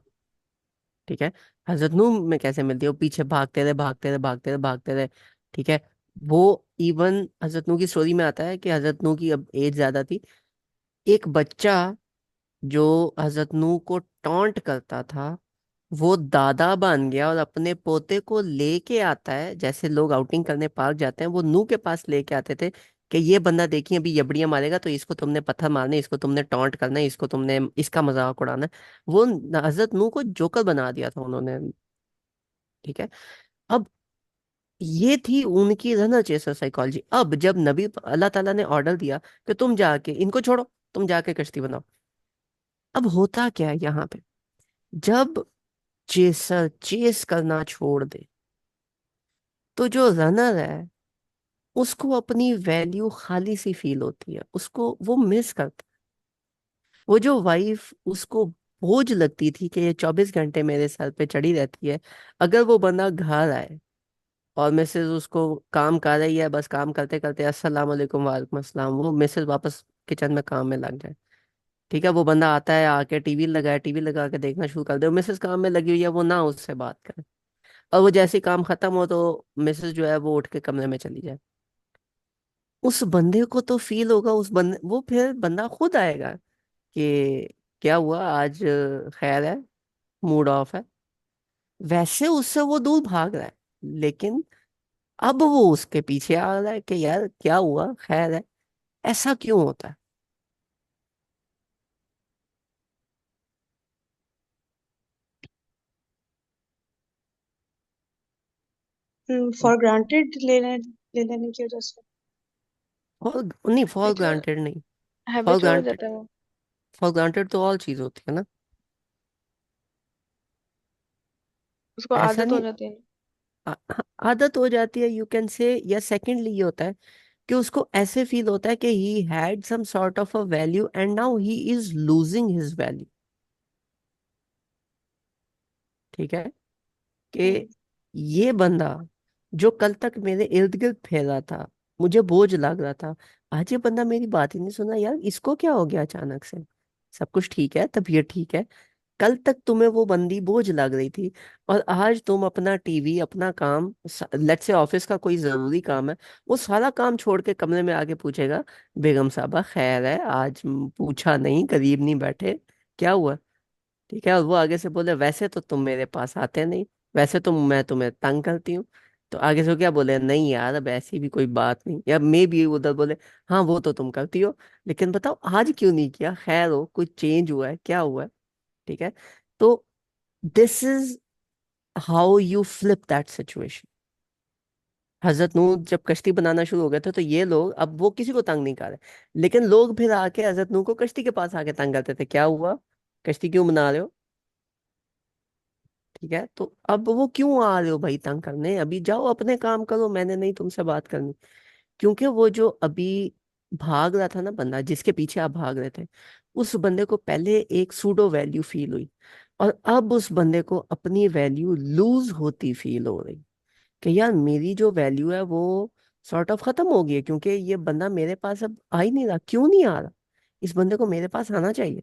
ठीक है। हजरत नूह में कैसे मिलती है? वो पीछे भागते रहे भागते रहे भागते रहे भागते रहे। ठीक है। वो इवन हजरत नूह की स्टोरी में आता है कि हजरत नूह की अब एज ज्यादा थी, एक बच्चा जो हजरत नूह को टॉन्ट करता था, वो दादा बन गया और अपने पोते को लेके आता है, जैसे लोग आउटिंग करने पार्क जाते हैं, वो नूह के पास लेके आते थे कि ये बंदा देखिए अभी यबड़ियां मारेगा तो इसको तुमने पत्थर मारने, इसको तुमने टॉन्ट करना है, इसको तुमने इसका मजाक उड़ाना है। वो हजरत नूह को जोकर बना दिया था उन्होंने। ठीक है। अब ये थी उनकी रनर चेसर साइकोलॉजी। अब जब नबी अल्लाह ताला ने ऑर्डर दिया कि तुम जाके इनको छोड़ो, तुम जाके कश्ती बनाओ, अब होता क्या है यहाँ पे? जब चेसर चेस करना छोड़ दे, तो जो रनर है उसको अपनी वैल्यू खाली सी फील होती है, उसको वो मिस करता है। वो जो वाइफ उसको बोझ लगती थी कि ये 24 घंटे मेरे सर पे चढ़ी रहती है, अगर वो बंदा घर आए और मिसेज उसको काम कर रही है, बस काम करते करते अस्सलाम वालेकुम वालेकुम अस्सलाम, वो मिसेज वापस किचन में काम में लग जाए, ठीक है, वो बंदा आता है, आके टीवी लगाए, टीवी लगा के देखना शुरू कर दे, मिसेस काम में लगी हुई है, वो ना उससे बात करे। और वो जैसे ही काम खत्म हो तो मिसेस जो है वो उठ के कमरे में चली जाए। उस बंदे को तो फील होगा, उस बंदे वो फिर बंदा खुद आएगा कि क्या हुआ आज, खैर है, मूड ऑफ है। वैसे उससे वो दूर भाग रहा है, लेकिन अब वो उसके पीछे आ रहा है कि यार क्या हुआ, खैर है। ऐसा क्यों होता है? फॉर ग्रांटेड ले लेने की वजह से। फॉर नहीं, फॉर हैबिचुअल ग्रांटेड नहीं। फॉर हैबिचुअल हो ग्रांटेड, जाता है वो। फॉर ग्रांटेड तो ऑल चीज होती है ना। उसको ऐसा आदत हो नहीं, जाती है। हाँ, आदत हो जाती है, यू कैन से। या सेकेंडली ये होता है कि उसको ऐसे फील होता है कि he had some sort of a value and now he is losing his value. ठीक है, कि हम्म। ये बंदा जो कल तक मेरे इर्द गिर्द फैला था, मुझे बोझ लग रहा था, आज ये बंदा मेरी बात ही नहीं सुना, यार इसको क्या हो गया अचानक से। सब कुछ ठीक है, तबीयत ठीक है, कल तक तुम्हें वो बंदी बोझ लग रही थी, और आज तुम अपना टीवी, अपना काम, लेट्स से ऑफिस का कोई जरूरी काम है, वो सारा काम छोड़ के कमरे में आके पूछेगा, बेगम साहबा खैर है आज, पूछा नहीं, करीब नहीं बैठे, क्या हुआ। ठीक है, और वो आगे से बोले वैसे तो तुम मेरे पास आते नहीं, वैसे तो मैं तुम्हें तंग करती हूँ। तो आगे से वो क्या बोले, नहीं यार अब ऐसी भी कोई बात नहीं, या मे भी उधर बोले, हाँ वो तो तुम करती हो, लेकिन बताओ आज क्यों नहीं किया, खैर हो, कुछ चेंज हुआ है, क्या हुआ है। ठीक है, तो this is how you flip that situation. हजरत नूह जब कश्ती बनाना शुरू हो गए थे, तो ये लोग, अब वो किसी को तंग नहीं कर रहे, लेकिन लोग फिर आके हजरत नूह को कश्ती के पास आके तंग करते थे, क्या हुआ, कश्ती क्यों बना रहे हो। ठीक है, तो अब वो क्यों आ रहे हो भाई तंग करने, अभी जाओ अपने काम करो, मैंने नहीं तुमसे बात करनी। क्योंकि वो जो अभी भाग रहा था ना बंदा, जिसके पीछे आप भाग रहे थे, उस बंदे को पहले एक सूडो वैल्यू फील हुई, और अब उस बंदे को अपनी वैल्यू लूज होती फील हो रही, कि यार मेरी जो वैल्यू है वो सॉर्ट ऑफ खत्म हो गई है, क्योंकि ये बंदा मेरे पास अब आ ही नहीं रहा, क्यों नहीं आ रहा, इस बंदे को मेरे पास आना चाहिए।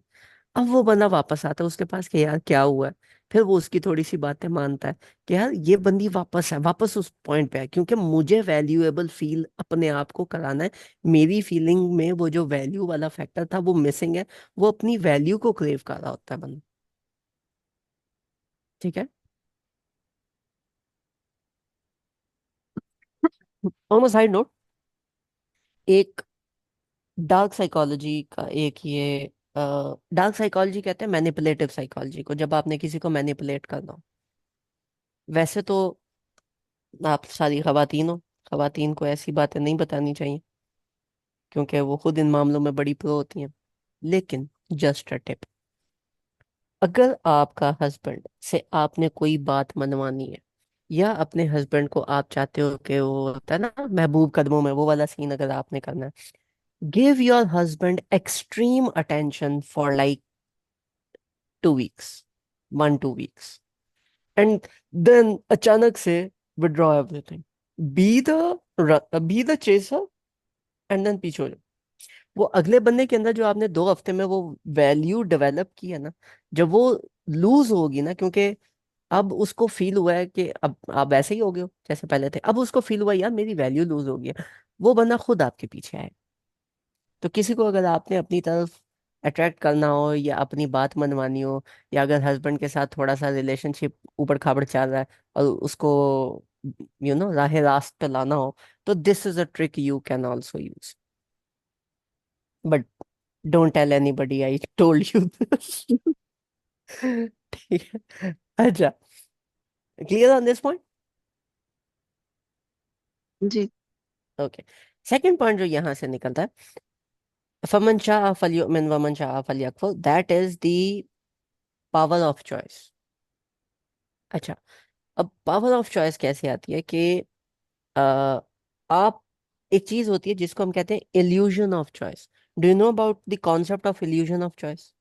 अब वो बंदा वापस आता है उसके पास कि यार क्या हुआ है। फिर वो उसकी थोड़ी सी बातें मानता है कि यार ये बंदी वापस है, वापस उस पॉइंट पे है, क्योंकि मुझे वैल्यूएबल फील अपने आप को कराना है। मेरी फीलिंग में वो जो वैल्यू वाला फैक्टर था वो मिसिंग है, वो अपनी वैल्यू को क्रेव कर रहा होता है बंदा। ठीक है, ऑन साइड नोट, एक डार्क साइकोलॉजी का एक ये, डार्क साइकोलॉजी कहते हैं मैनिपुलेटिव साइकोलॉजी को, जब आपने किसी को मैनिपुलेट करना हो। वैसे तो आप सारी खवातीन हो, खवातीन को ऐसी बातें नहीं बतानी चाहिए, क्योंकि वो खुद इन मामलों में बड़ी प्रो होती हैं। लेकिन जस्ट अ टिप, अगर आपका हस्बैंड से आपने कोई बात मनवानी है, या अपने हस्बैंड को आप चाहते हो कि वो होता है ना महबूब कदमों में, वो वाला सीन अगर आपने करना है, give your husband extreme attention for like 2 weeks, 1 2 weeks, and then अचानक से withdraw everything, be the be the chaser, and then पीछे हो जाओ। वो अगले बंदे के अंदर जो आपने 2 हफ्ते में वो वैल्यू डेवलप की है ना, जब वो लूज होगी ना, क्योंकि अब उसको फील हुआ है कि अब आप वैसे ही हो गए हो जैसे पहले थे, अब उसको फील हुआ यार मेरी वैल्यू लूज हो गई है, वो बंदा खुद आपके पीछे आएगा। तो किसी को अगर आपने अपनी तरफ अट्रैक्ट करना हो, या अपनी बात मनवानी हो, या अगर हस्बैंड के साथ थोड़ा सा रिलेशनशिप ऊपर खाबड़ चल रहा है और उसको राह रास्त पे लाना हो, तो this is a trick you can also use, but don't tell anybody I told you this. ठीक है, अच्छा, क्लियर ऑन दिस पॉइंट। जी। ओके, सेकंड पॉइंट जो यहाँ से निकलता है, फमन शाह फलयुमिन वमन शाह फलयकफुर, that is the power of choice. अच्छा, अब पावर ऑफ चॉइस कैसे आती है कि अ, आप, एक चीज होती है जिसको हम कहते हैं illusion of choice. Do you know about the concept of illusion of choice?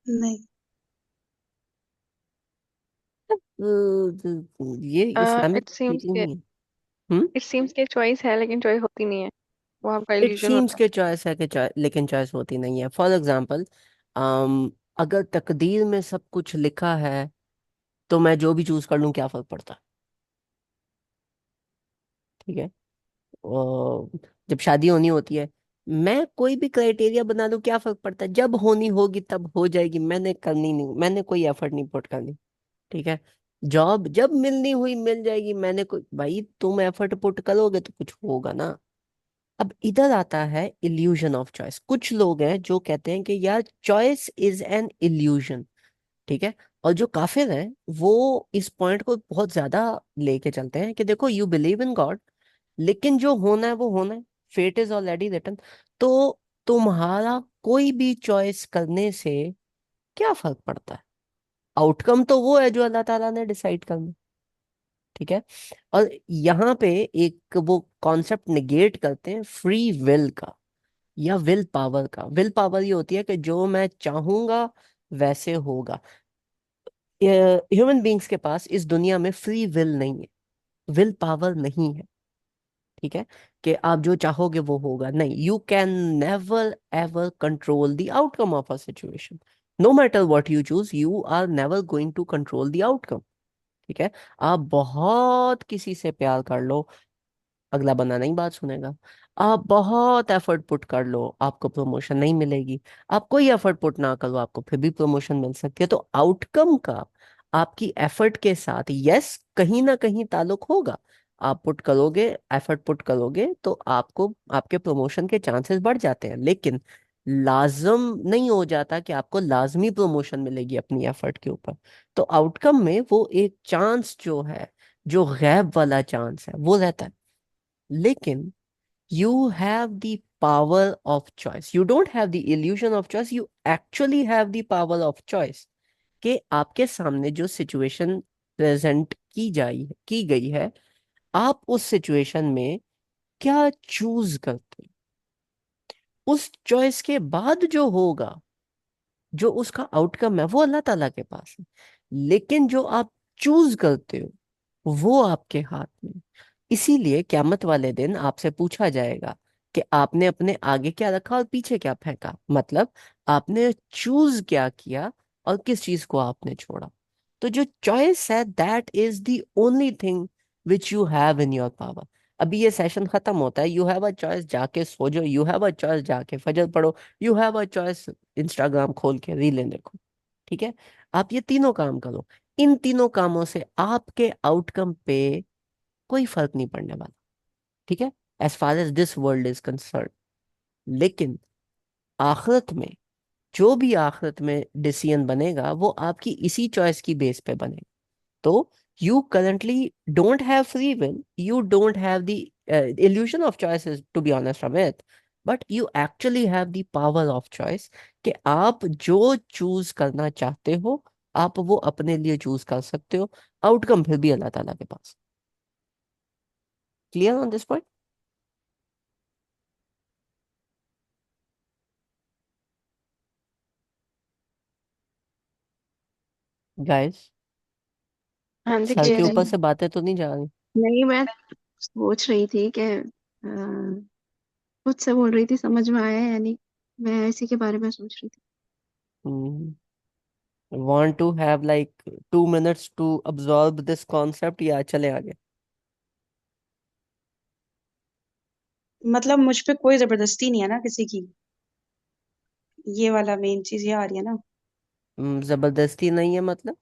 नहीं। ये इस्लामिक इट सीम्स टीचिंग के नहीं है। हम्म। इट सीम्स के चॉइस है लेकिन चॉइस होती नहीं है। वो आपका इट इल्यूजन सीम्स होता के चॉइस है कि लेकिन चॉइस होती नहीं है। फॉर एग्जाम्पल, अगर तकदीर में सब कुछ लिखा है तो मैं जो भी चूज कर लूं क्या फर्क पड़ता है? ठीक है। और जब शादी होनी होती है, मैं कोई भी क्राइटेरिया बना लूं क्या फर्क पड़ता है? जब होनी होगी तब हो जाएगी, मैंने करनी नहीं, मैंने कोई एफर्ट नहीं पुट करनी। ठीक है। जॉब जब मिलनी हुई मिल जाएगी, मैंने कोई, भाई तुम एफर्ट पुट करोगे तो कुछ होगा ना। अब इधर आता है इल्यूजन ऑफ चॉइस। कुछ लोग हैं जो कहते हैं कि यार चॉइस इज एन इल्यूजन। ठीक है। और जो काफिर हैं वो इस पॉइंट को बहुत ज्यादा लेके चलते हैं कि देखो, यू बिलीव इन गॉड, लेकिन जो होना है वो होना है। Fate is already written. तो तुम्हारा कोई भी चॉइस करने से क्या फर्क पड़ता है? आउटकम तो वो है जो अल्लाह ताला ने डिसाइड करना। ठीक है। और यहाँ पे एक वो कॉन्सेप्ट निगेट करते हैं फ्री विल का या विल पावर का। विल पावर ये होती है कि जो मैं चाहूंगा वैसे होगा। ह्यूमन बींग्स के पास इस दुनिया में फ्री विल नहीं है, विल पावर नहीं है। ठीक है। कि आप जो चाहोगे वो होगा, नहीं। You can never ever control the outcome of a situation. No matter what you choose, you are never going to control the outcome. ठीक है। आप बहुत किसी से प्यार कर लो, अगला बंदा नहीं बात सुनेगा। आप बहुत एफर्ट पुट कर लो, आपको प्रमोशन नहीं मिलेगी। आप कोई एफर्ट पुट ना करो, आपको फिर भी प्रमोशन मिल सकती है। तो आउटकम का आपकी एफर्ट के साथ यस कहीं ना कहीं ताल्लुक होगा। आप पुट करोगे, एफर्ट पुट करोगे तो आपको आपके प्रमोशन के चांसेस बढ़ जाते हैं, लेकिन लाजम नहीं हो जाता कि आपको लाजमी प्रमोशन मिलेगी अपनी एफर्ट के ऊपर। तो आउटकम में वो एक चांस जो है, जो गैब वाला चांस है, वो रहता है। लेकिन you have the power of choice. You don't have the illusion of choice. You actually have the power of choice. कि आपके सामने जो सिचुएशन प्रेजेंट की गई है, आप उस सिचुएशन में क्या चूज करते हो? उस चॉइस के बाद जो होगा, जो उसका आउटकम है, वो अल्लाह ताला के पास है। लेकिन जो आप चूज करते हो वो आपके हाथ में। इसीलिए क्यामत वाले दिन आपसे पूछा जाएगा कि आपने अपने आगे क्या रखा और पीछे क्या फेंका। मतलब आपने चूज क्या किया और किस चीज को आपने छोड़ा। तो जो चॉइस है, that is the only thing which you have in your power. अभी ये सेशन खत्म होता है, यू हैव अ चॉइस जाके सो जाओ, यू हैव अ चॉइस जाके फजर पढ़ो, you have a choice Instagram खोल के रीलें देखो। ठीक है। आप ये तीनों काम करो, इन तीनों कामों से आपके आउटकम पे कोई फर्क नहीं पड़ने वाला। ठीक है। As far as this world is concern. लेकिन आखिरत में, जो भी आखिरत में डिसीजन बनेगा वो आपकी इसी चॉइस की बेस पे बनेगा। तो you currently don't have free will, you don't have the illusion of choices, to be honest from it, but you actually have the power of choice। कि आप जो चूज करना चाहते हो, आप वो अपने लिए चूज कर सकते हो। आउटकम फिर भी अल्लाह ताला के पास। Clear on this point guys? है। हाँ जी, सर क्लियर के है। ऊपर से बातें तो नहीं जा रही? नहीं, मैं सोच रही थी कि खुद से बोल रही थी, समझ में आया या नहीं, मैं इसी के बारे में सोच रही थी। Want to have like 2 minutes to absorb this concept, या चले आगे? मतलब मुझ पे कोई जबरदस्ती नहीं है ना किसी की, ये वाला मेन चीज ये आ रही है ना। जबरदस्ती नहीं है मतलब?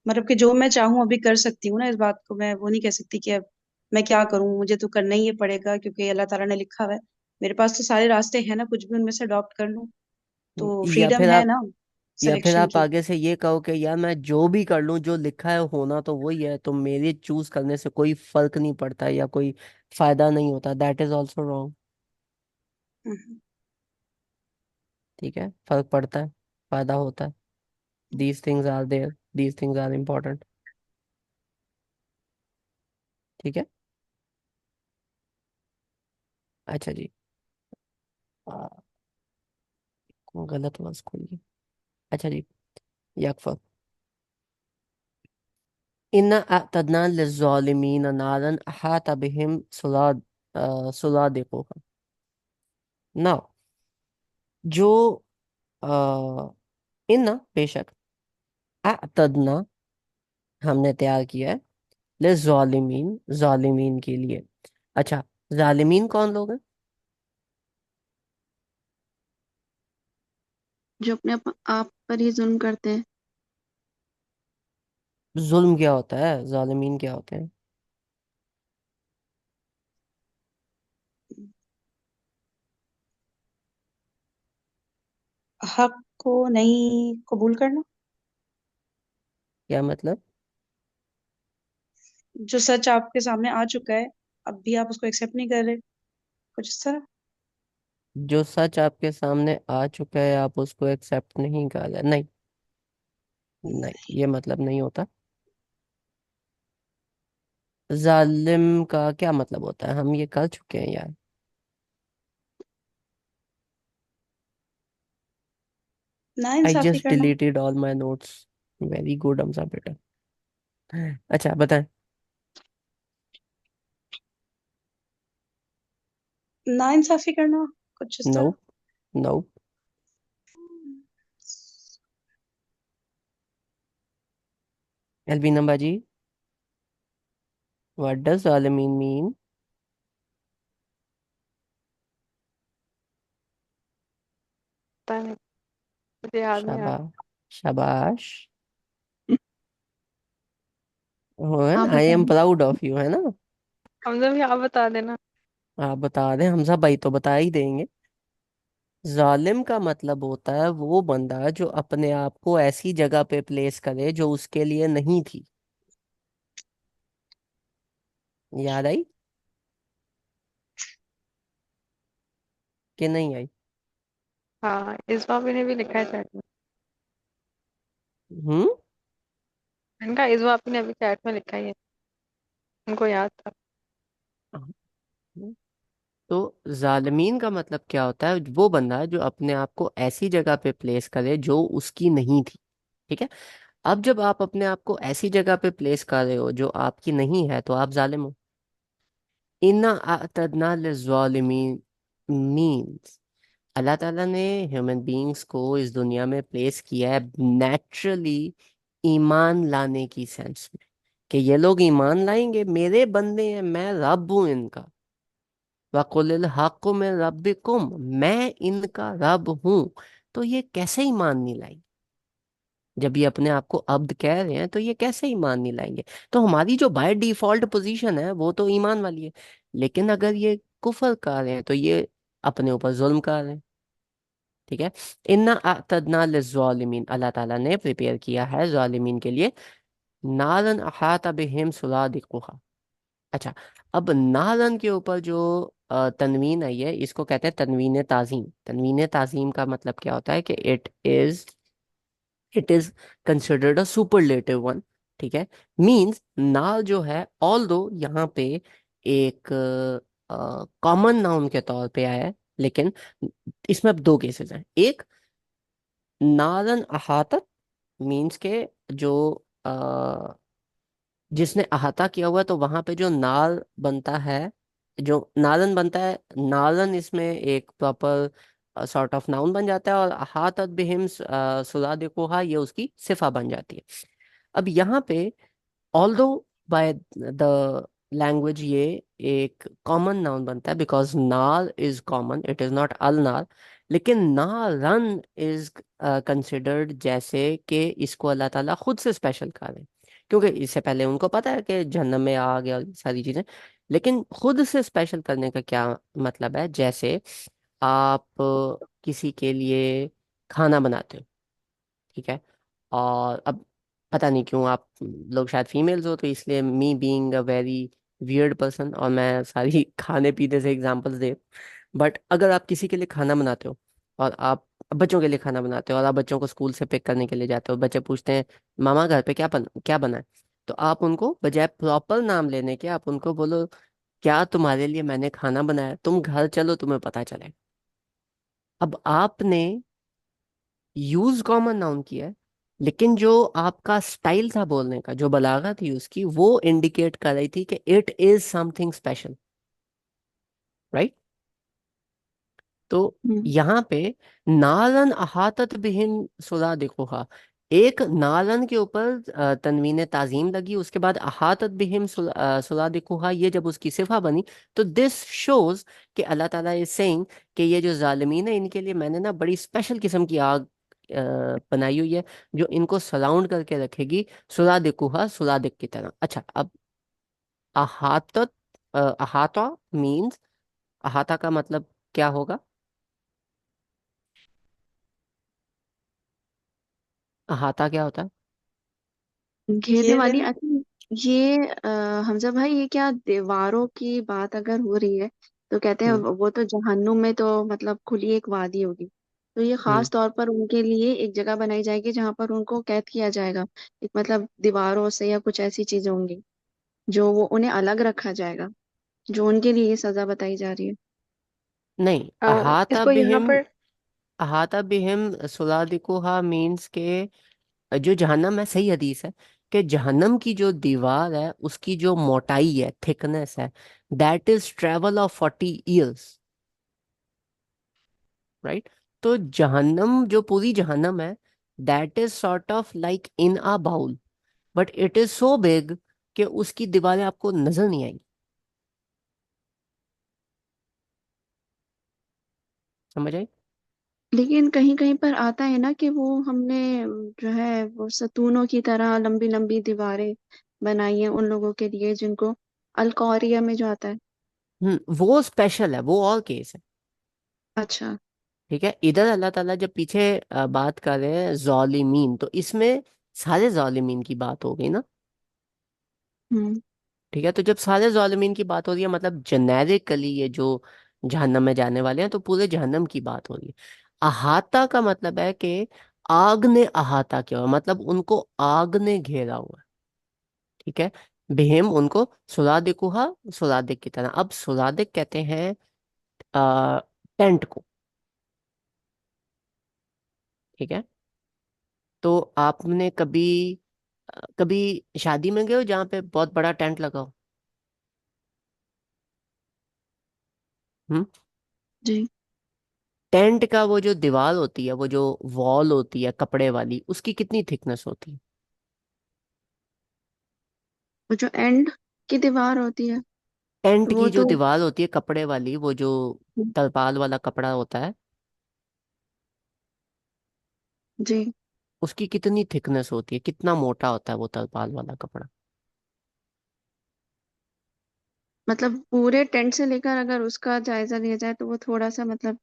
मतलब कि जो मैं चाहूँ अभी कर सकती हूँ ना, इस बात को मैं वो नहीं कह सकती कि अब मैं क्या करूँ, मुझे तो करना ही ये पड़ेगा क्योंकि अल्लाह ताला ने लिखा हुआ है। मेरे पास तो सारे रास्ते हैं ना, कुछ भी उनमें से अडॉप्ट कर लूँ, तो या फ्रीडम फिर है आप ना या फिर सिलेक्शन आप की। आगे से ये कहो कि यार मैं जो भी कर लूं, जो लिखा है होना तो वही है, तो मेरे चूज करने से कोई फर्क नहीं पड़ता या कोई फायदा नहीं होता। That is also wrong. Hmm. ठीक है, फर्क पड़ता है, फायदा होता है। These things are there, these things are important. ठीक है। अच्छा जी। आ, गलत आवाज खोलिए। अच्छा जी। यकफर इन्ना अतदना लिज़्ज़ालिमीन नारन अहाता बिहिम सुला देखो ना, जो आ, इन्ना बेशक, अतदना हमने तैयार किया है, ले जालिमीन जालिमीन के लिए। अच्छा, जालिमीन कौन लोग हैं? जो अपने आप पर ही जुल्म करते हैं। जुल्म क्या होता है, जालिमीन क्या होते हैं? हक को नहीं कबूल करना। क्या मतलब? जो सच आपके सामने आ चुका है, अब भी आप उसको एक्सेप्ट नहीं कर रहे, कुछ इस तरह। जो सच आपके सामने आ चुका है आप उसको एक्सेप्ट नहीं कर रहे, नहीं, नहीं, ये मतलब नहीं होता। जालिम का क्या मतलब होता है, हम ये कर चुके हैं यार। ना आई इंसाफी जस्ट करना। Deleted all my notes. Very good Hamsa बेटा। अच्छा बताएं। ना इंसाफी करना, कुछ इस नो, तरह। नो। एलबीना बाजी, व्हाट डज जालिमीन मीन? पता नहीं, मुझे याद नहीं आ शाबाश, शाबाश। हो है आप ना, आई एम बताएं। प्राउड ऑफ यू, है ना। रहा। हमजा भी आप बता देना। आप बता दें, हमजा भाई तो बता ही देंगे। जालिम का मतलब होता है वो बंदा जो अपने आप को ऐसी जगह पे प्लेस करे जो उसके लिए नहीं थी। याद आई कि नहीं आई? हाँ, इस भाभी ने भी लिखा है चैट में। हम्म। इनका इस भाभी ने अभी चैट में लिखा ही है, उनको याद था। तो जालिमीन का मतलब क्या होता है, वो बंदा जो अपने आप को ऐसी जगह पे प्लेस करे जो उसकी नहीं थी। ठीक है। अब जब आप अपने आप को ऐसी जगह पे प्लेस कर रहे हो जो आपकी नहीं है तो आप जालिम हो। इन्ना अतदना लिज़ालिमीन मीन्स, अल्लाह ताला ने ह्यूमन बीइंग्स को इस दुनिया में प्लेस किया है नेचुरली, ईमान लाने की सेंस में, कि ये लोग ईमान लाएंगे, मेरे बंदे हैं, मैं रब हूं इनका। वकुलिल हक़्क़ु मिन रब्बिकुम, मैं इनका रब हूं। तो ये कैसे ईमान नहीं लाएंगे? जब ये अपने आप को अब्द कह रहे हैं तो ये कैसे ईमान नहीं लाएंगे? तो हमारी जो बाय डिफॉल्ट पोजीशन है वो तो ईमान वाली है। लेकिन अगर ये कुफर कर रहे हैं तो ये अपने ऊपर जुल्म कर रहे हैं। ठीक है। इन्ना अतदना लिज़ालिमीन, अल्लाह ताला ने प्रिपेयर किया है जालिमीन के लिए नारन अहाता बिहिम सुरादिकुहा। अच्छा, अब नारन के ऊपर जो तनवीन आई है इसको कहते हैं तनवीन ताजीम। तनवीन ताजीम का मतलब क्या होता है कि it is considered a superlative one. ठीक है। मींस नाल जो है, ऑल दो यहाँ पे एक कॉमन नाउन के तौर पे आया है, लेकिन इसमें अब दो केसेस हैं। एक, नारन अहातत मीन्स के जो जिसने अहाता किया हुआ है, तो वहां पे जो नाल बनता है, जो नालन बनता है, नालन इसमें एक प्रॉपर सॉर्ट ऑफ नाउन बन जाता है, और अहातत बिहिम सुरादिकुहा ये उसकी सिफा बन जाती है। अब यहाँ पे ऑल्दो बाय द लैंग्वेज ये एक कॉमन नाउन बनता है, बिकॉज नाल is common, it is not अल नाल। लेकिन नारन इज कंसिडर्ड जैसे कि इसको अल्लाह ताला खुद से स्पेशल कर रहे हैं, क्योंकि इससे पहले उनको पता है कि जहन्नम में आ गया और ये सारी चीजें। लेकिन खुद से स्पेशल करने का क्या मतलब है? जैसे आप किसी के लिए खाना बनाते हो। ठीक है। और अब पता नहीं क्यों आप लोग शायद फीमेल्स हो, तो इसलिए me being a very weird person और मैं सारी खाने पीने से एग्जांपल्स दे, बट अगर आप किसी के लिए खाना बनाते हो और आप बच्चों के लिए खाना बनाते हो और आप बच्चों को स्कूल से पिक करने के लिए जाते हो, बच्चे पूछते हैं मामा घर पे क्या बना है, तो आप उनको बजाय प्रॉपर नाम लेने के आप उनको बोलो क्या तुम्हारे लिए मैंने खाना बनाया, तुम घर चलो तुम्हें पता चले। अब आपने यूज कॉमन नाउन किया है, लेकिन जो आपका स्टाइल था बोलने का, जो बलागा थी उसकी, वो इंडिकेट कर रही थी कि it is something special. Right. तो हम्म। यहाँ पे नालन अहातत बिहिम सुरादिकुहा, एक नालन के ऊपर तनवीन ताजीम लगी, उसके बाद अहातत बिहिम सुरादिकुहा, ये जब उसकी सिफा बनी, तो दिस शोज कि अल्लाह ताला इज सेइंग कि ये जो जालिमीन है इनके लिए मैंने ना बड़ी स्पेशल किस्म की आग बनाई हुई है जो इनको सराउंड करके रखेगी, सुरादिकुहा, सुरादिक की तरह। अच्छा, अब अहातत, अहाता मीन्स, अहाता का मतलब क्या होगा? अहाता क्या होता है? घेरने घेर वाली। लेना। अच्छा, ये हमजा भाई, ये क्या दीवारों की बात अगर हो रही है तो कहते हैं हम्म। वो तो जहन्नुम में तो मतलब खुली एक वादी होगी, तो ये हम्म। खास तौर पर उनके लिए एक जगह बनाई जाएगी जहां पर उनको कैद किया जाएगा। एक मतलब दीवारों से या कुछ ऐसी चीजें होंगी जो वो उन्हें अलग रखा जाएगा, जो उनके लिए ये सजा बताई जा रही है। नहीं, इसको यहाँ पर अहाता बिहिम सुलादिकुहा मीन्स के जो जहन्नम है, सही हदीस है कि जहन्नम की जो दीवार है उसकी जो मोटाई है, थिकनेस है, that is travel of 40 years. Right. तो जहन्नम, जो पूरी जहन्नम है, that is sort of like in a bowl, but it is so big कि उसकी दीवारें आपको नजर नहीं आएंगी। समझ आई? लेकिन कहीं कहीं पर आता है ना कि वो हमने जो है वो सतूनों की तरह लंबी लंबी दीवारें बनाई हैं उन लोगों के लिए जिनको अलकौरिया में जो आता है। वो स्पेशल है, वो और केस है। अच्छा। ठीक है, इधर अल्लाह ताला जब पीछे बात कर रहे हैं जालिमीन, तो इसमें सारे जालिमीन की बात हो गई ना। हम्म। ठीक है, तो जब सारे जालिमीन की बात हो रही है, मतलब जेनेरिकली ये जो जहन्नम में जाने वाले हैं, तो पूरे जहन्नम की बात हो रही है। अहाता का मतलब है कि आग ने अहाता किया हुआ, मतलब उनको आग ने घेरा हुआ है। ठीक है, बेहम उनको सुरादिकुहा, सुरादिक की तरह। अब सुरादिक कहते हैं आ, टेंट को। ठीक है, तो आपने कभी कभी शादी में गए हो जहाँ पे बहुत बड़ा टेंट लगा हो? हम्म। जी। टेंट का वो जो दीवार होती है, वो जो वॉल होती है कपड़े वाली, उसकी कितनी थिकनेस होती है? वो जो एंड की दीवार होती है टेंट वो की जो तो। दीवार होती है कपड़े वाली, वो जो तरपाल वाला कपड़ा होता है, जी। उसकी कितनी थिकनेस होती है, कितना मोटा होता है वो तरपाल वाला कपड़ा? मतलब पूरे टेंट से लेकर अगर उसका जायजा लिया जाए तो वो थोड़ा सा मतलब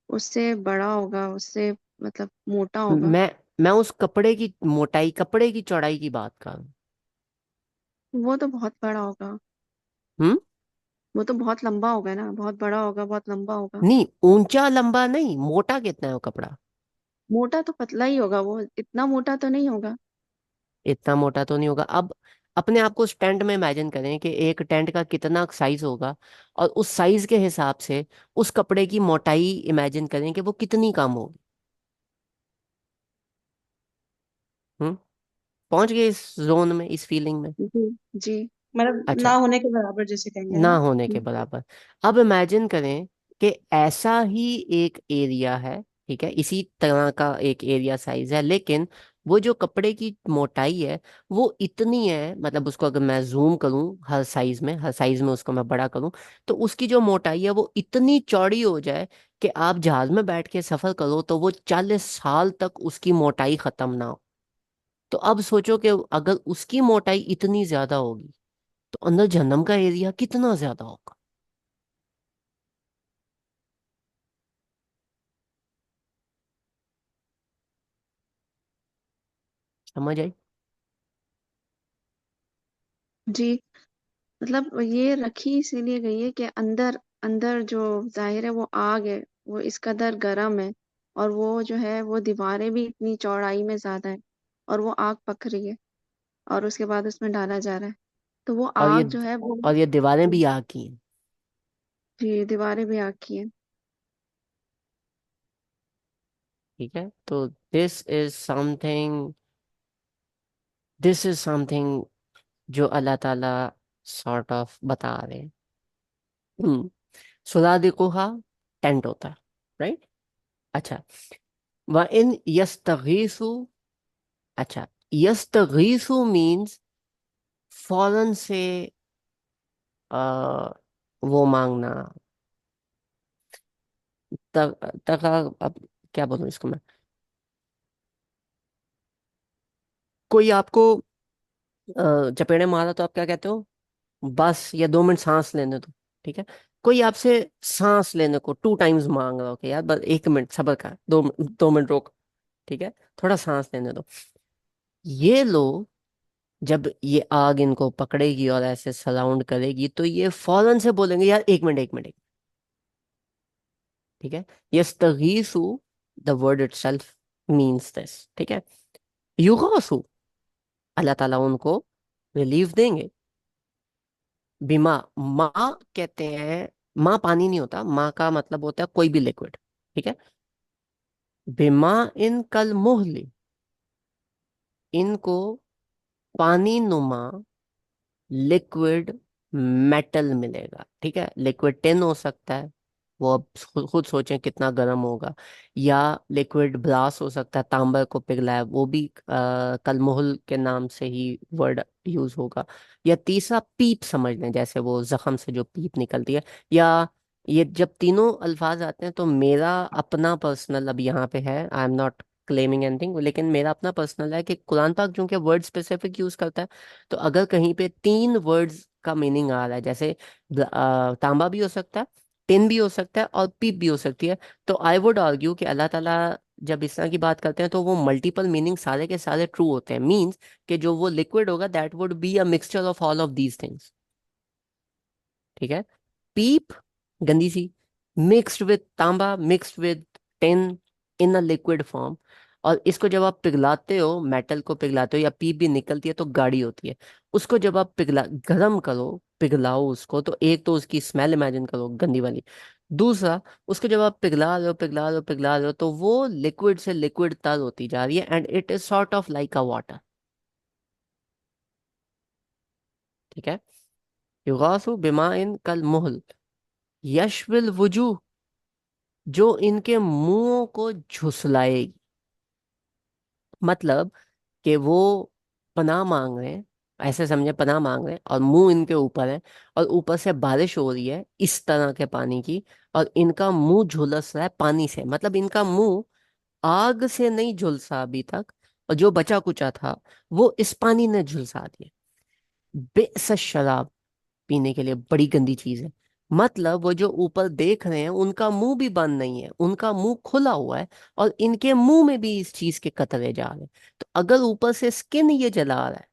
उससे बड़ा होगा, उससे मतलब मोटा होगा। मैं उस कपड़े की मोटाई, कपड़े की चौड़ाई की बात कर रहा हूँ। वो तो बहुत बड़ा होगा। हम्म। वो तो बहुत लंबा होगा ना, बहुत बड़ा होगा, बहुत लंबा होगा। नहीं, ऊंचा लंबा नहीं, मोटा कितना है वो कपड़ा? मोटा तो पतला ही होगा, वो इतना मोटा तो नहीं होगा। इतना मोटा तो नहीं होगा। अब अपने आप को उस टेंट में इमेजिन करें कि एक टेंट का कितना साइज होगा, और उस साइज के हिसाब से उस कपड़े की मोटाई इमेजिन करें कि वो कितनी कम होगी। हम्म। पहुंच गए इस जोन में, इस फीलिंग में? जी। जी। मतलब ना अच्छा, होने के बराबर जैसे कहेंगे, है ना ना। होने के बराबर। अब इमेजिन करें कि ऐसा ही एक एरिया है, ठीक है, इसी तरह का एक एरिया साइज है, लेकिन वो जो कपड़े की मोटाई है वो इतनी है, मतलब उसको अगर मैं जूम करूं हर साइज में उसको मैं बड़ा करूं, तो उसकी जो मोटाई है वो इतनी चौड़ी हो जाए कि आप जहाज में बैठ के सफर करो तो वो 40 साल तक उसकी मोटाई खत्म ना हो। तो अब सोचो कि अगर उसकी मोटाई इतनी ज्यादा होगी, तो अंदर जहन्नम का एरिया कितना ज्यादा होगा। समझ आई? जी। मतलब ये रखी इसीलिए गई है कि अंदर अंदर जो जाहिर है वो आग है, वो इस कदर गर्म है, और वो जो है वो दीवारें भी इतनी चौड़ाई में ज्यादा है, और वो आग पक रही है, और उसके बाद उसमें डाला जा रहा है, तो वो और आग जो है वो। ये दीवारें भी आग की हैं। जी, दीवारें भी आग की हैं। ठीक है, तो दिस इज समथिंग जो अल्लाह ताला सॉर्ट ऑफ बता रहे हैं। हम्म। सुरादिकुहा टेंट होता है, राइट। अच्छा, व इन यस्तगीसु, अच्छा, यस्तगीसु मीन्स फौरन से आ, वो मांगना। तका, अब क्या बोलूं इसको मैं। कोई आपको चपेड़े मारा तो आप क्या कहते हो? बस, या 2 मिनट सांस लेने दो, ठीक है। कोई आपसे सांस लेने को 2 टाइम्स मांग रहा हो कि यार बस 1 मिनट सब्र कर, 2 मिनट रोक, ठीक है, थोड़ा सांस लेने दो। ये लोग, जब ये आग इनको पकड़ेगी और ऐसे सराउंड करेगी, तो ये फौरन से बोलेंगे यार 1 मिनट, 1 मिनट, ठीक है। यस्तगीसु, the word itself means this, ठीक है। युगासु, अल्लाह ताला उनको रिलीफ देंगे। बीमा, माँ कहते हैं, माँ पानी नहीं होता, माँ का मतलब होता है कोई भी लिक्विड, ठीक है। बिमा इन कल मुहली, इनको पानी नुमा लिक्विड मेटल मिलेगा, ठीक है। लिक्विड टिन हो सकता है, वो अब खुद सोचें कितना गर्म होगा, या लिक्विड ब्रास हो सकता है, तांबा को पिघला है, वो भी कलमोहल के नाम से ही वर्ड यूज होगा। या तीसरा पीप समझ लें, जैसे वो जख्म से जो पीप निकलती है। या ये जब तीनों अल्फाज आते हैं तो मेरा अपना पर्सनल अब यहाँ पे है, I am not claiming anything, लेकिन मेरा अपना पर्सनल है कि कुरान पाक जो कि वर्ड स्पेसिफिक यूज करता है, तो अगर कहीं पे 3 वर्ड्स का मीनिंग आ रहा है, जैसे तांबा भी हो सकता है, टिन भी हो सकता है, और पीप भी हो सकती है, तो आई वुड आर्ग्यू कि अल्लाह ताला जब इस तरह की बात करते हैं तो वो मल्टीपल मीनिंग सारे के सारे ट्रू होते हैं। मींस कि जो वो लिक्विड होगा that would be a mixture of all of these things, ठीक है। पीप, गंदी सी, मिक्स्ड विद तांबा, mixed with tin, in a liquid form. और इसको जब आप पिघलाते हो, मेटल को पिघलाते हो, या पीप भी निकलती है तो गाढ़ी होती है, उसको जब आप पिघला गर्म करो, पिघलाओ उसको, तो एक तो उसकी स्मेल इमेजिन करो गंदी वाली। दूसरा, उसको जब आप पिघला रहे हो, पिघला रहे हो, पिघला रहे हो, तो वो लिक्विड से लिक्विड तर होती जा रही है, and it is sort of like a water, ठीक है। युगासु बिमा इन कल मुहल यशविल वजूह, जो इनके मुंहों को झुसलाएगी। मतलब कि वो पनाह मांग रहे हैं, ऐसे समझे, पनाह मांग रहे हैं और मुंह इनके ऊपर है, और ऊपर से बारिश हो रही है इस तरह के पानी की, और इनका मुंह झुलस रहा है पानी से, मतलब इनका मुंह आग से नहीं झुलसा अभी तक, और जो बचा कुचा था वो इस पानी ने झुलसा दिया। बेस शराब, पीने के लिए बड़ी गंदी चीज है। मतलब वो जो ऊपर देख रहे हैं उनका मुंह भी बंद नहीं है, उनका मुंह खुला हुआ है, और इनके मुंह में भी इस चीज के कतरे जा रहे हैं। तो अगर ऊपर से स्किन ये जला रहा है,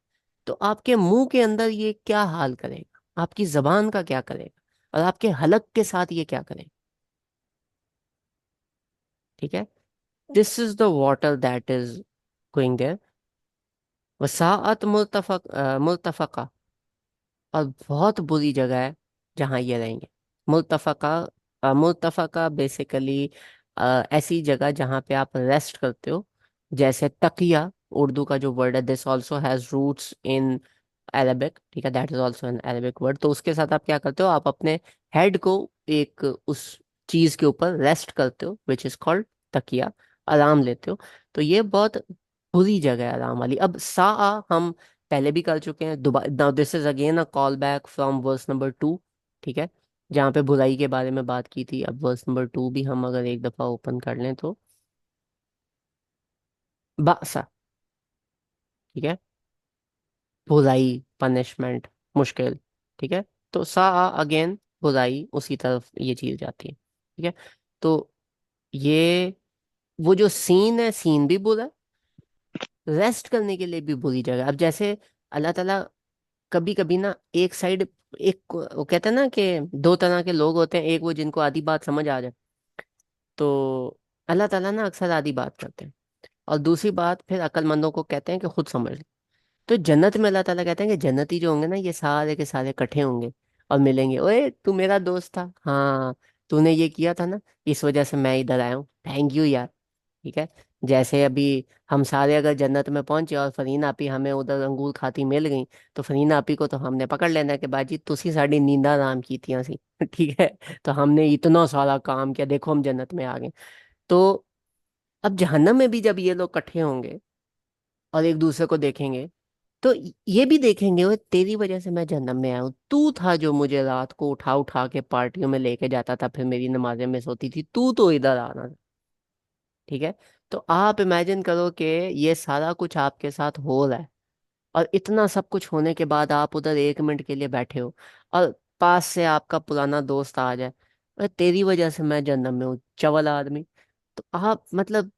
तो आपके मुंह के अंदर ये क्या हाल करेगा, आपकी जबान का क्या करेगा, और आपके हलक के साथ ये क्या करेगा, ठीक है। This is the water that is going there. वसाअत मुर्तफका, और बहुत बुरी जगह है जहाँ ये रहेंगे। मुर्तफका, मुर्तफका बेसिकली ऐसी जगह जहाँ पे आप रेस्ट करते हो, जैसे तकिया, उर्दू का जो वर्ड है, this also has roots in Arabic, ठीक है, that is also an Arabic word. तो उसके साथ आप क्या करते हो, आप अपने हेड को एक उस चीज के ऊपर रेस्ट करते हो, विच इज कॉल्ड तकिया, आराम लेते हो। तो ये बहुत बुरी जगह है आराम वाली। अब सा हम पहले भी कर चुके हैं, दोबारा now this is again a call back from verse number 2, ठीक है, जहाँ पे बुराई के बारे में बात की थी। अब वर्स नंबर 2 भी हम अगर एक दफा ओपन कर लें तो बासा, ठीक है, बुराई, पनिशमेंट, मुश्किल, ठीक है। तो सा अगेन बुराई, उसी तरफ ये चीज जाती है, ठीक है। तो ये वो जो सीन है, सीन भी बुरा है, रेस्ट करने के लिए भी बुरी जगह। अब जैसे अल्लाह ताला कभी कभी ना एक साइड, एक वो कहते हैं ना कि 2 तरह के लोग होते हैं, एक वो जिनको आधी बात समझ आ जाए, तो अल्लाह ताला ना अक्सर आधी बात करते हैं, और दूसरी बात फिर अक्लमंदों को कहते हैं कि खुद समझ ले। तो जन्नत में अल्लाह ताला कहते हैं कि जन्नती जो होंगे ना, ये सारे के सारे इकट्ठे होंगे और मिलेंगे, ओए तू मेरा दोस्त था, हाँ, तूने ये किया था ना, इस वजह से मैं इधर आया हूँ, थैंक यू यार, ठीक है। जैसे अभी हम सारे अगर जन्नत में पहुंचे और फरीना आपी हमें उधर अंगूर खाती मिल गई, तो फरीना आपी को तो हमने पकड़ लेना कि बाजी तुसी साड़ी नींदा आराम की थी सी ठीक है। तो हमने इतना सारा काम किया, देखो हम जन्नत में आ गए। तो अब जहन्नम में भी जब ये लोग इकट्ठे होंगे और एक दूसरे को देखेंगे, तो ये भी देखेंगे, वो तेरी वजह से मैं जहन्नम में आया हूँ, तू था जो मुझे रात को उठा उठा के पार्टियों में लेके जाता था, फिर मेरी नमाजें मिस होती थी, तू तो इधर आना था। ठीक है। तो आप इमेजिन करो कि ये सारा कुछ आपके साथ हो रहा है, और इतना सब कुछ होने के बाद आप उधर 1 मिनट के लिए बैठे हो, और पास से आपका पुराना दोस्त आ जाए, "अरे तेरी वजह से मैं जहन्नम में हूँ चवल आदमी"। तो आप मतलब,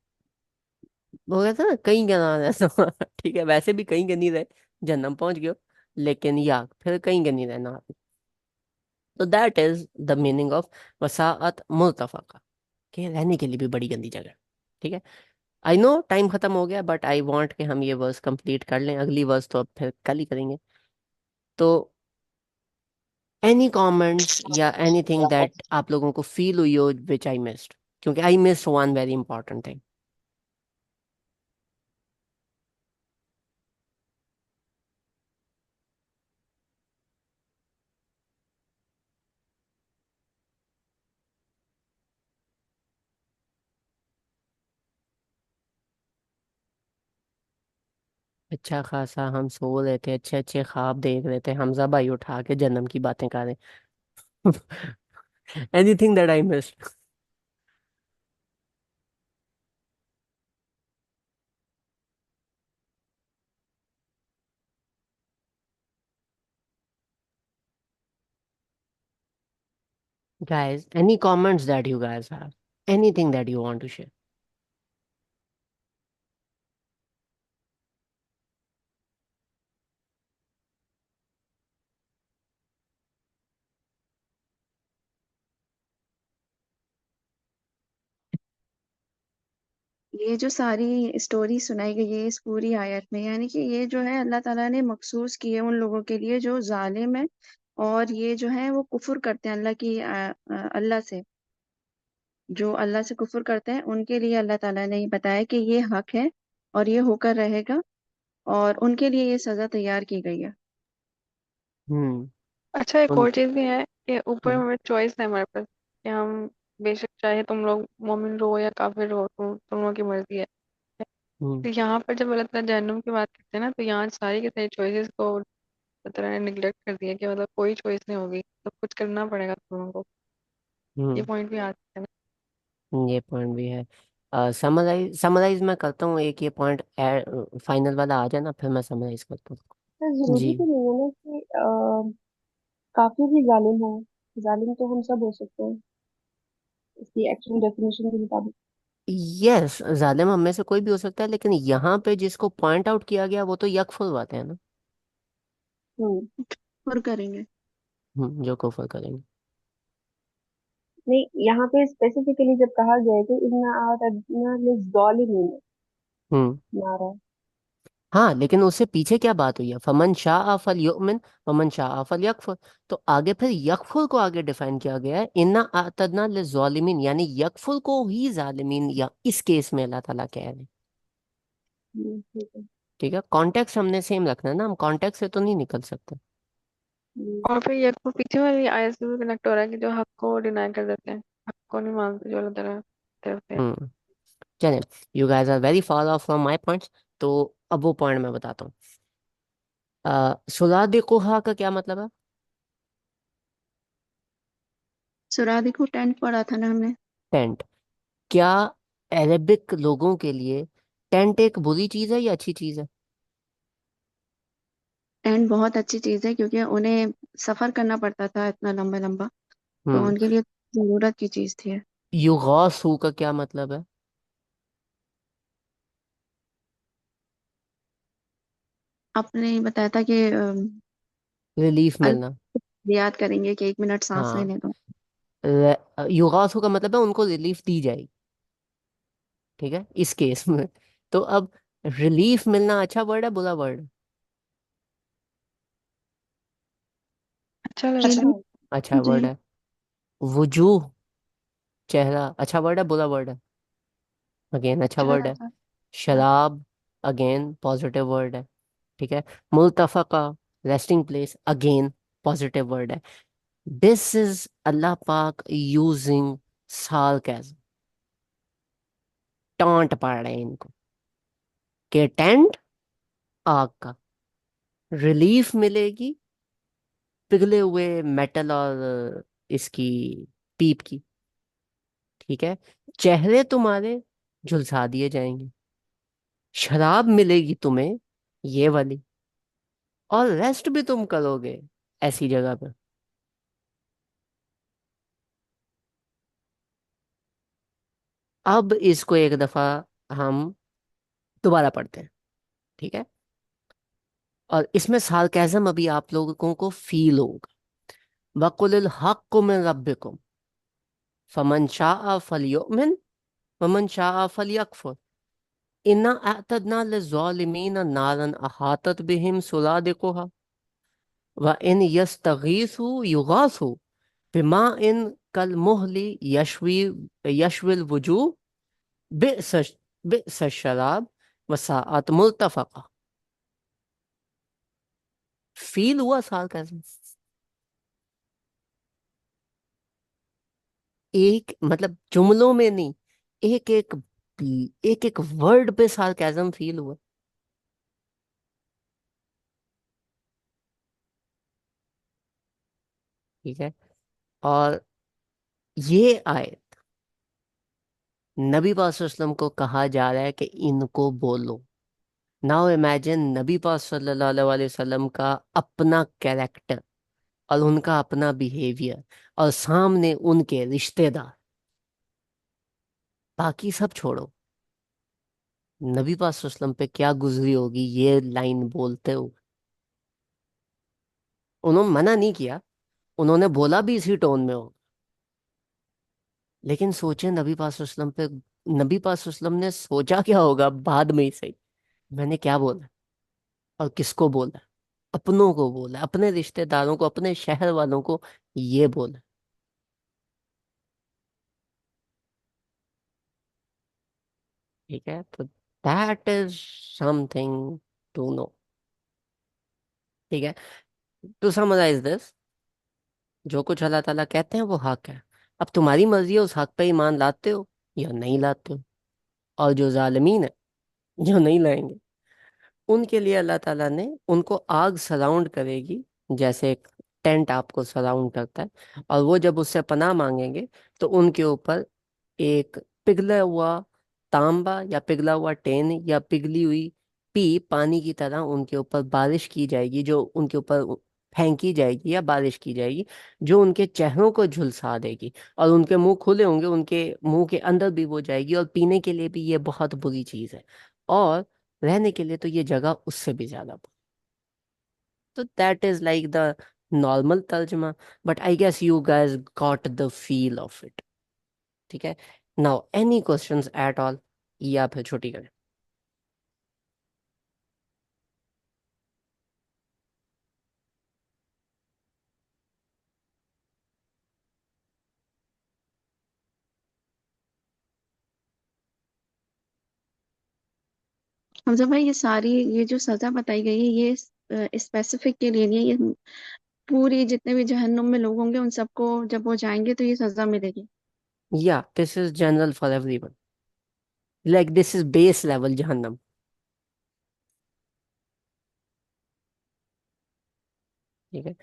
वो कहते हैं ना कहीं का ना रहना ठीक है, वैसे भी कहीं का नहीं रहे, जन्नम पहुंच गए हो, लेकिन या फिर कहीं का नहीं रहना। तो that is the meaning of वसाअत मुर्तफका, कि रहने के लिए भी बड़ी गंदी जगह है। ठीक है। आई नो टाइम खत्म हो गया, बट आई वांट कि हम ये वर्स कंप्लीट कर लें, अगली वर्स तो अब फिर कल ही करेंगे। तो एनी कमेंट्स या एनीथिंग दैट आप लोगों को फील हुई हो विच आई मिस्ड, क्योंकि I miss one very important thing. अच्छा खासा हम सो रहे थे, अच्छे अच्छे ख्वाब देख रहे थे, हमजा भाई उठा के जन्म की बातें कर रहे। Anything that I missed? Guys, any comments that you guys have? Anything that you want to share? ये जो सारी स्टोरी सुनाई गई है इस पूरी आयत में, यानी कि ये जो है अल्लाह ताला ने मखसूस की है उन लोगों के लिए जो जालिम है, और ये जो है वो कुफर करते हैं अल्लाह की अल्लाह से। जो अल्लाह से कुफर करते हैं उनके लिए अल्लाह ताला ने बताया कि ये हक है और ये होकर रहेगा, और उनके लिए ये सजा तैयार की गई है। हम्म। अच्छा, एक उन और चीज भी है कि ऊपर हम्म हमें चॉइस है हमारे पास, कि हम बेशक चाहे तुम लोग मोमिन रहो या काफिर रहो, तुम लोगों की मर्जी है। हम्म तो यहाँ पर जब अल्लाह ताला जहन्नुम की बात करते हैं ना, तो यहाँ सारी की सारी चॉइसेस को अल्लाह ताला ने निगलेक्ट कर दिया, कि मतलब कोई चॉइस नहीं होगी, सब कुछ करना पड़ेगा तुम लोगों को। ये हम्म। पॉइंट भी आता है ना। ये पॉइंट भी है। समराइज मैं करता हूँ, एक ये पॉइंट फाइनल वाला आ जाए ना, फिर मैं समराइज करता तो हूँ जरूरी जी। तो नहीं है ना कि काफी भी जालिम हो। जालिम तो हम सब हो सकते हैं इसकी एक्चुअल डेफिनेशन के मुताबिक। यस, जालिम हम में से कोई भी हो सकता है, लेकिन यहाँ पे जिसको पॉइंट आउट किया गया वो तो यकफुर बातें हैं ना। हम्म। कुफर करेंगे। जो कुफर करेंगे। नहीं, यहाँ पे स्पेसिफिकली जब कहा गया है कि इन्ना आतदना लिज़्ज़ालिमीन, हम्म। नारा। हाँ, लेकिन उससे पीछे क्या बात हुई है, फमन शाह फल युमिन वमन शाह फल यकफुर। तो आगे फिर यकफुर को आगे डिफाइन किया गया है, इन्ना अतदना लिज़ालिमीन, यानी यकफुर को ही जालिमीन, या इस केस में अल्लाह ताला कह रहे हैं। ठीक है। ठीक है, कॉन्टेक्स्ट हमने सेम रखना है ना, हम कॉन्टेक्स्ट से तो नहीं निकल सकते। हम्म, और फिर ये को पीछे वाली आयत से भी कनेक्ट हो रहा है, कि जो हक को डिनाई कर देते हैं, हक को नहीं मानते, जो अल्लाह ताला की तरफ से है। हम्म। चले, you guys are very far off from my points. तो अब वो पॉइंट मैं बताता हूँ। सुलादिकुहा का क्या मतलब है? सुरादी को टेंट पड़ा था ना हमने। टेंट। क्या अरेबिक लोगों के लिए टेंट एक बुरी चीज है या अच्छी चीज है? टेंट बहुत अच्छी चीज है, क्योंकि उन्हें सफर करना पड़ता था इतना लंबा लंबा, तो हम्म। उनके लिए जरूरत की चीज थी। युगौसु का क्या मतलब है? आपने बताया था कि रिलीफ मिलना। अल्लाह याद करेंगे कि 1 मिनट सांस हाँ, लेने दो। युगौसु का मतलब है उनको रिलीफ दी जाएगी। ठीक है, इस केस में। तो अब रिलीफ मिलना अच्छा वर्ड है बुरा वर्ड है? अच्छा लग अच्छा रहा है। रिलीफ अच्छा वर्ड जी। है। वुजूह, चेहरा, अच्छा वर्ड है बुरा वर्ड है? अगेन अच्छा अच्छा वर्ड है। लगा। हाँ। शराब, अगेन पॉजिटिव वर्ड है। ठीक है। मुल्तफका, resting place, again positive word है। दिस इज अल्लाह पाक यूजिंग सार्केज्म, टॉन्ट पड़ रहे हैं इनको, के टेंट, आग का, रिलीफ मिलेगी पिघले हुए मेटल और इसकी पीप की। ठीक है। चेहरे तुम्हारे झुलसा दिए जाएंगे, शराब मिलेगी तुम्हें ये वाली, और रेस्ट भी तुम करोगे ऐसी जगह पर। अब इसको एक दफा हम दोबारा पढ़ते हैं। ठीक है। और इसमें सार्केज्म अभी आप लोगों को फील होगा। वकुलिल हक्कु मिन रब्बिकुम फमन शाअ फलयुमिन वमन शाअ फलयकफुर इन्ना अअतदना लिज़ालिमीन नारन अहातत बिहिम सुरादिकुहा व इन यस्तगीसु युगासु बिमा इन कल मुहली यशविल वजूह बि'स बि'स शराब वसाअत मुर्तफका। फील हुआ सार्केज्म? एक मतलब जुमलों में नहीं, एक एक एक वर्ड पे सार्केज्म फील हुआ। ठीक है। और ये आयत नबी पाक सल्लल्लाहु अलैहि वसल्लम को कहा जा रहा है कि इनको बोलो। नाउ इमेजिन नबी पाक सल्लल्लाहु अलैहि वसल्लम का अपना कैरेक्टर और उनका अपना बिहेवियर, और सामने उनके रिश्तेदार, बाकी सब छोड़ो, नबी पाक सल्लल्लाहु अलैहि वसल्लम पे क्या गुजरी होगी ये लाइन बोलते हो। उन्होंने मना नहीं किया, उन्होंने बोला भी इसी टोन में हो, लेकिन सोचे नबी पाक सल्लल्लाहु अलैहि वसल्लम पे, नबी पाक सल्लल्लाहु अलैहि वसल्लम ने सोचा क्या होगा बाद में ही सही, मैंने क्या बोला और किसको बोला, अपनों को बोला, अपने रिश्तेदारों को, अपने शहर वालों को ये बोला। ठीक है। तो that is something to know. ठीक है। टू समराइज दिस, जो कुछ अल्लाह ताला कहते हैं वो हक है। अब तुम्हारी मर्जी है उस हक पे ईमान लाते हो या नहीं लाते हो। और जो जालिमीन है, जो नहीं लाएंगे, उनके लिए अल्लाह ताला ने उनको आग सराउंड करेगी, जैसे एक टेंट आपको सराउंड करता है, और वो जब उससे पनाह मांगेंगे तो उनके ऊपर एक पिघला हुआ तांबा या पिघला हुआ टेन या पिघली हुई पी पानी की तरह उनके ऊपर बारिश की जाएगी, जो उनके ऊपर फेंकी जाएगी या बारिश की जाएगी, जो उनके चेहरों को झुलसा देगी। और उनके मुंह खुले होंगे, उनके मुंह के अंदर भी वो जाएगी, और पीने के लिए भी ये बहुत बुरी चीज है, और रहने के लिए तो ये जगह उससे भी ज्यादा बुरी। तो that is like the normal तर्जमा, but I guess you guys got the feel of it. ठीक है। Now any questions at all, या फिर छोटी करें? हमजा भाई, ये सारी ये जो सजा बताई गई है ये स्पेसिफिक के लिए नहीं है, ये पूरी जितने भी जहन्नुम में लोग होंगे उन सबको जब वो जाएंगे तो ये सजा मिलेगी। या this is general for everyone, like this is base level जहन्नम। ठीक है।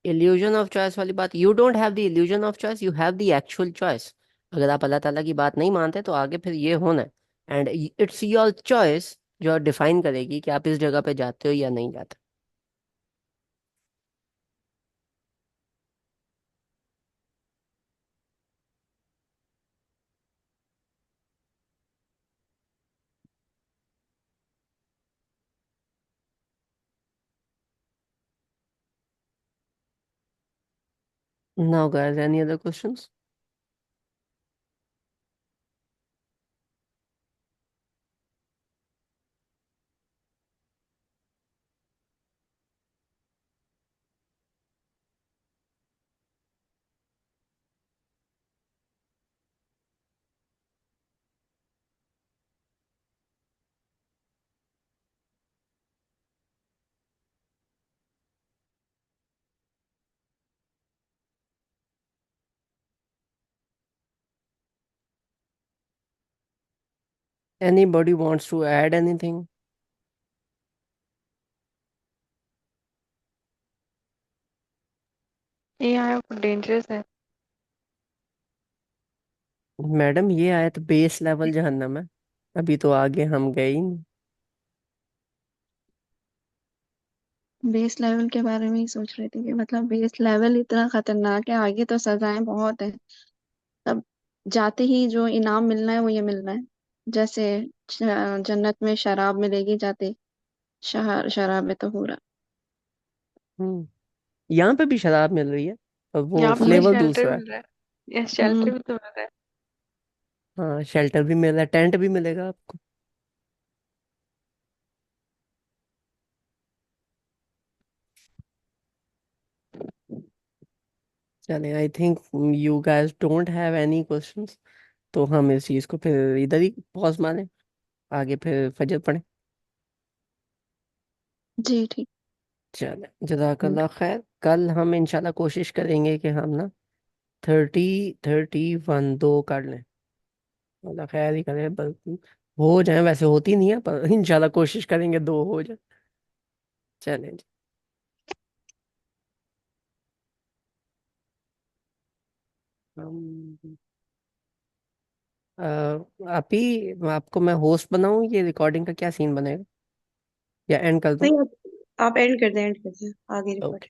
इल्यूजन ऑफ चॉइस वाली बात, you don't have the illusion of choice, you have the actual choice. अगर आप अल्लाह ताला की बात नहीं मानते तो आगे फिर ये होना है, एंड इट्स योर चॉइस जो डिफाइन करेगी कि आप इस जगह पे जाते हो या नहीं जाते। Now guys, any other questions? Anybody wants to add anything? ये आया डेंजरस है। मैडम ये आयत बेस लेवल जहन्नम है, अभी तो आगे हम गए ही नहीं। बेस लेवल के बारे में ही सोच रही थी कि मतलब बेस लेवल इतना खतरनाक है, आगे तो सजाएं बहुत है। तब जाते ही जो इनाम मिलना है वो ये मिलना है। जैसे जन्नत में शराब मिलेगी जाते, शहर शराब तो पूरा। हम्म। यहाँ पे भी शराब मिल रही है, और वो यहाँ पे भी फ्लेवर शेल्टर दूसरा है। मिल रहा है। ये शेल्टर हम्म। भी तो मिल रहा है। हाँ, शेल्टर भी मिल रहा है, टेंट भी मिलेगा आपको। चले, I think you guys don't have any questions, तो हम इस चीज को फिर इधर ही पॉज मारें, आगे फिर फजर पढ़े। जी ठीक। चले, जज़ाकल्लाह खैर। कल हम इंशाल्लाह कोशिश करेंगे कि हम ना 30 31 दो कर लें। अल्लाह खैर ही करे, बस हो जाए, वैसे होती नहीं है पर इंशाल्लाह कोशिश करेंगे दो हो जाए। चलें जी। हम अ, आप ही, आपको मैं होस्ट बनाऊं, ये रिकॉर्डिंग का क्या सीन बनेगा, या एंड कर दूं? नहीं, आप एंड कर दें, एंड कर दें, आगे रिकॉर्ड। ओके।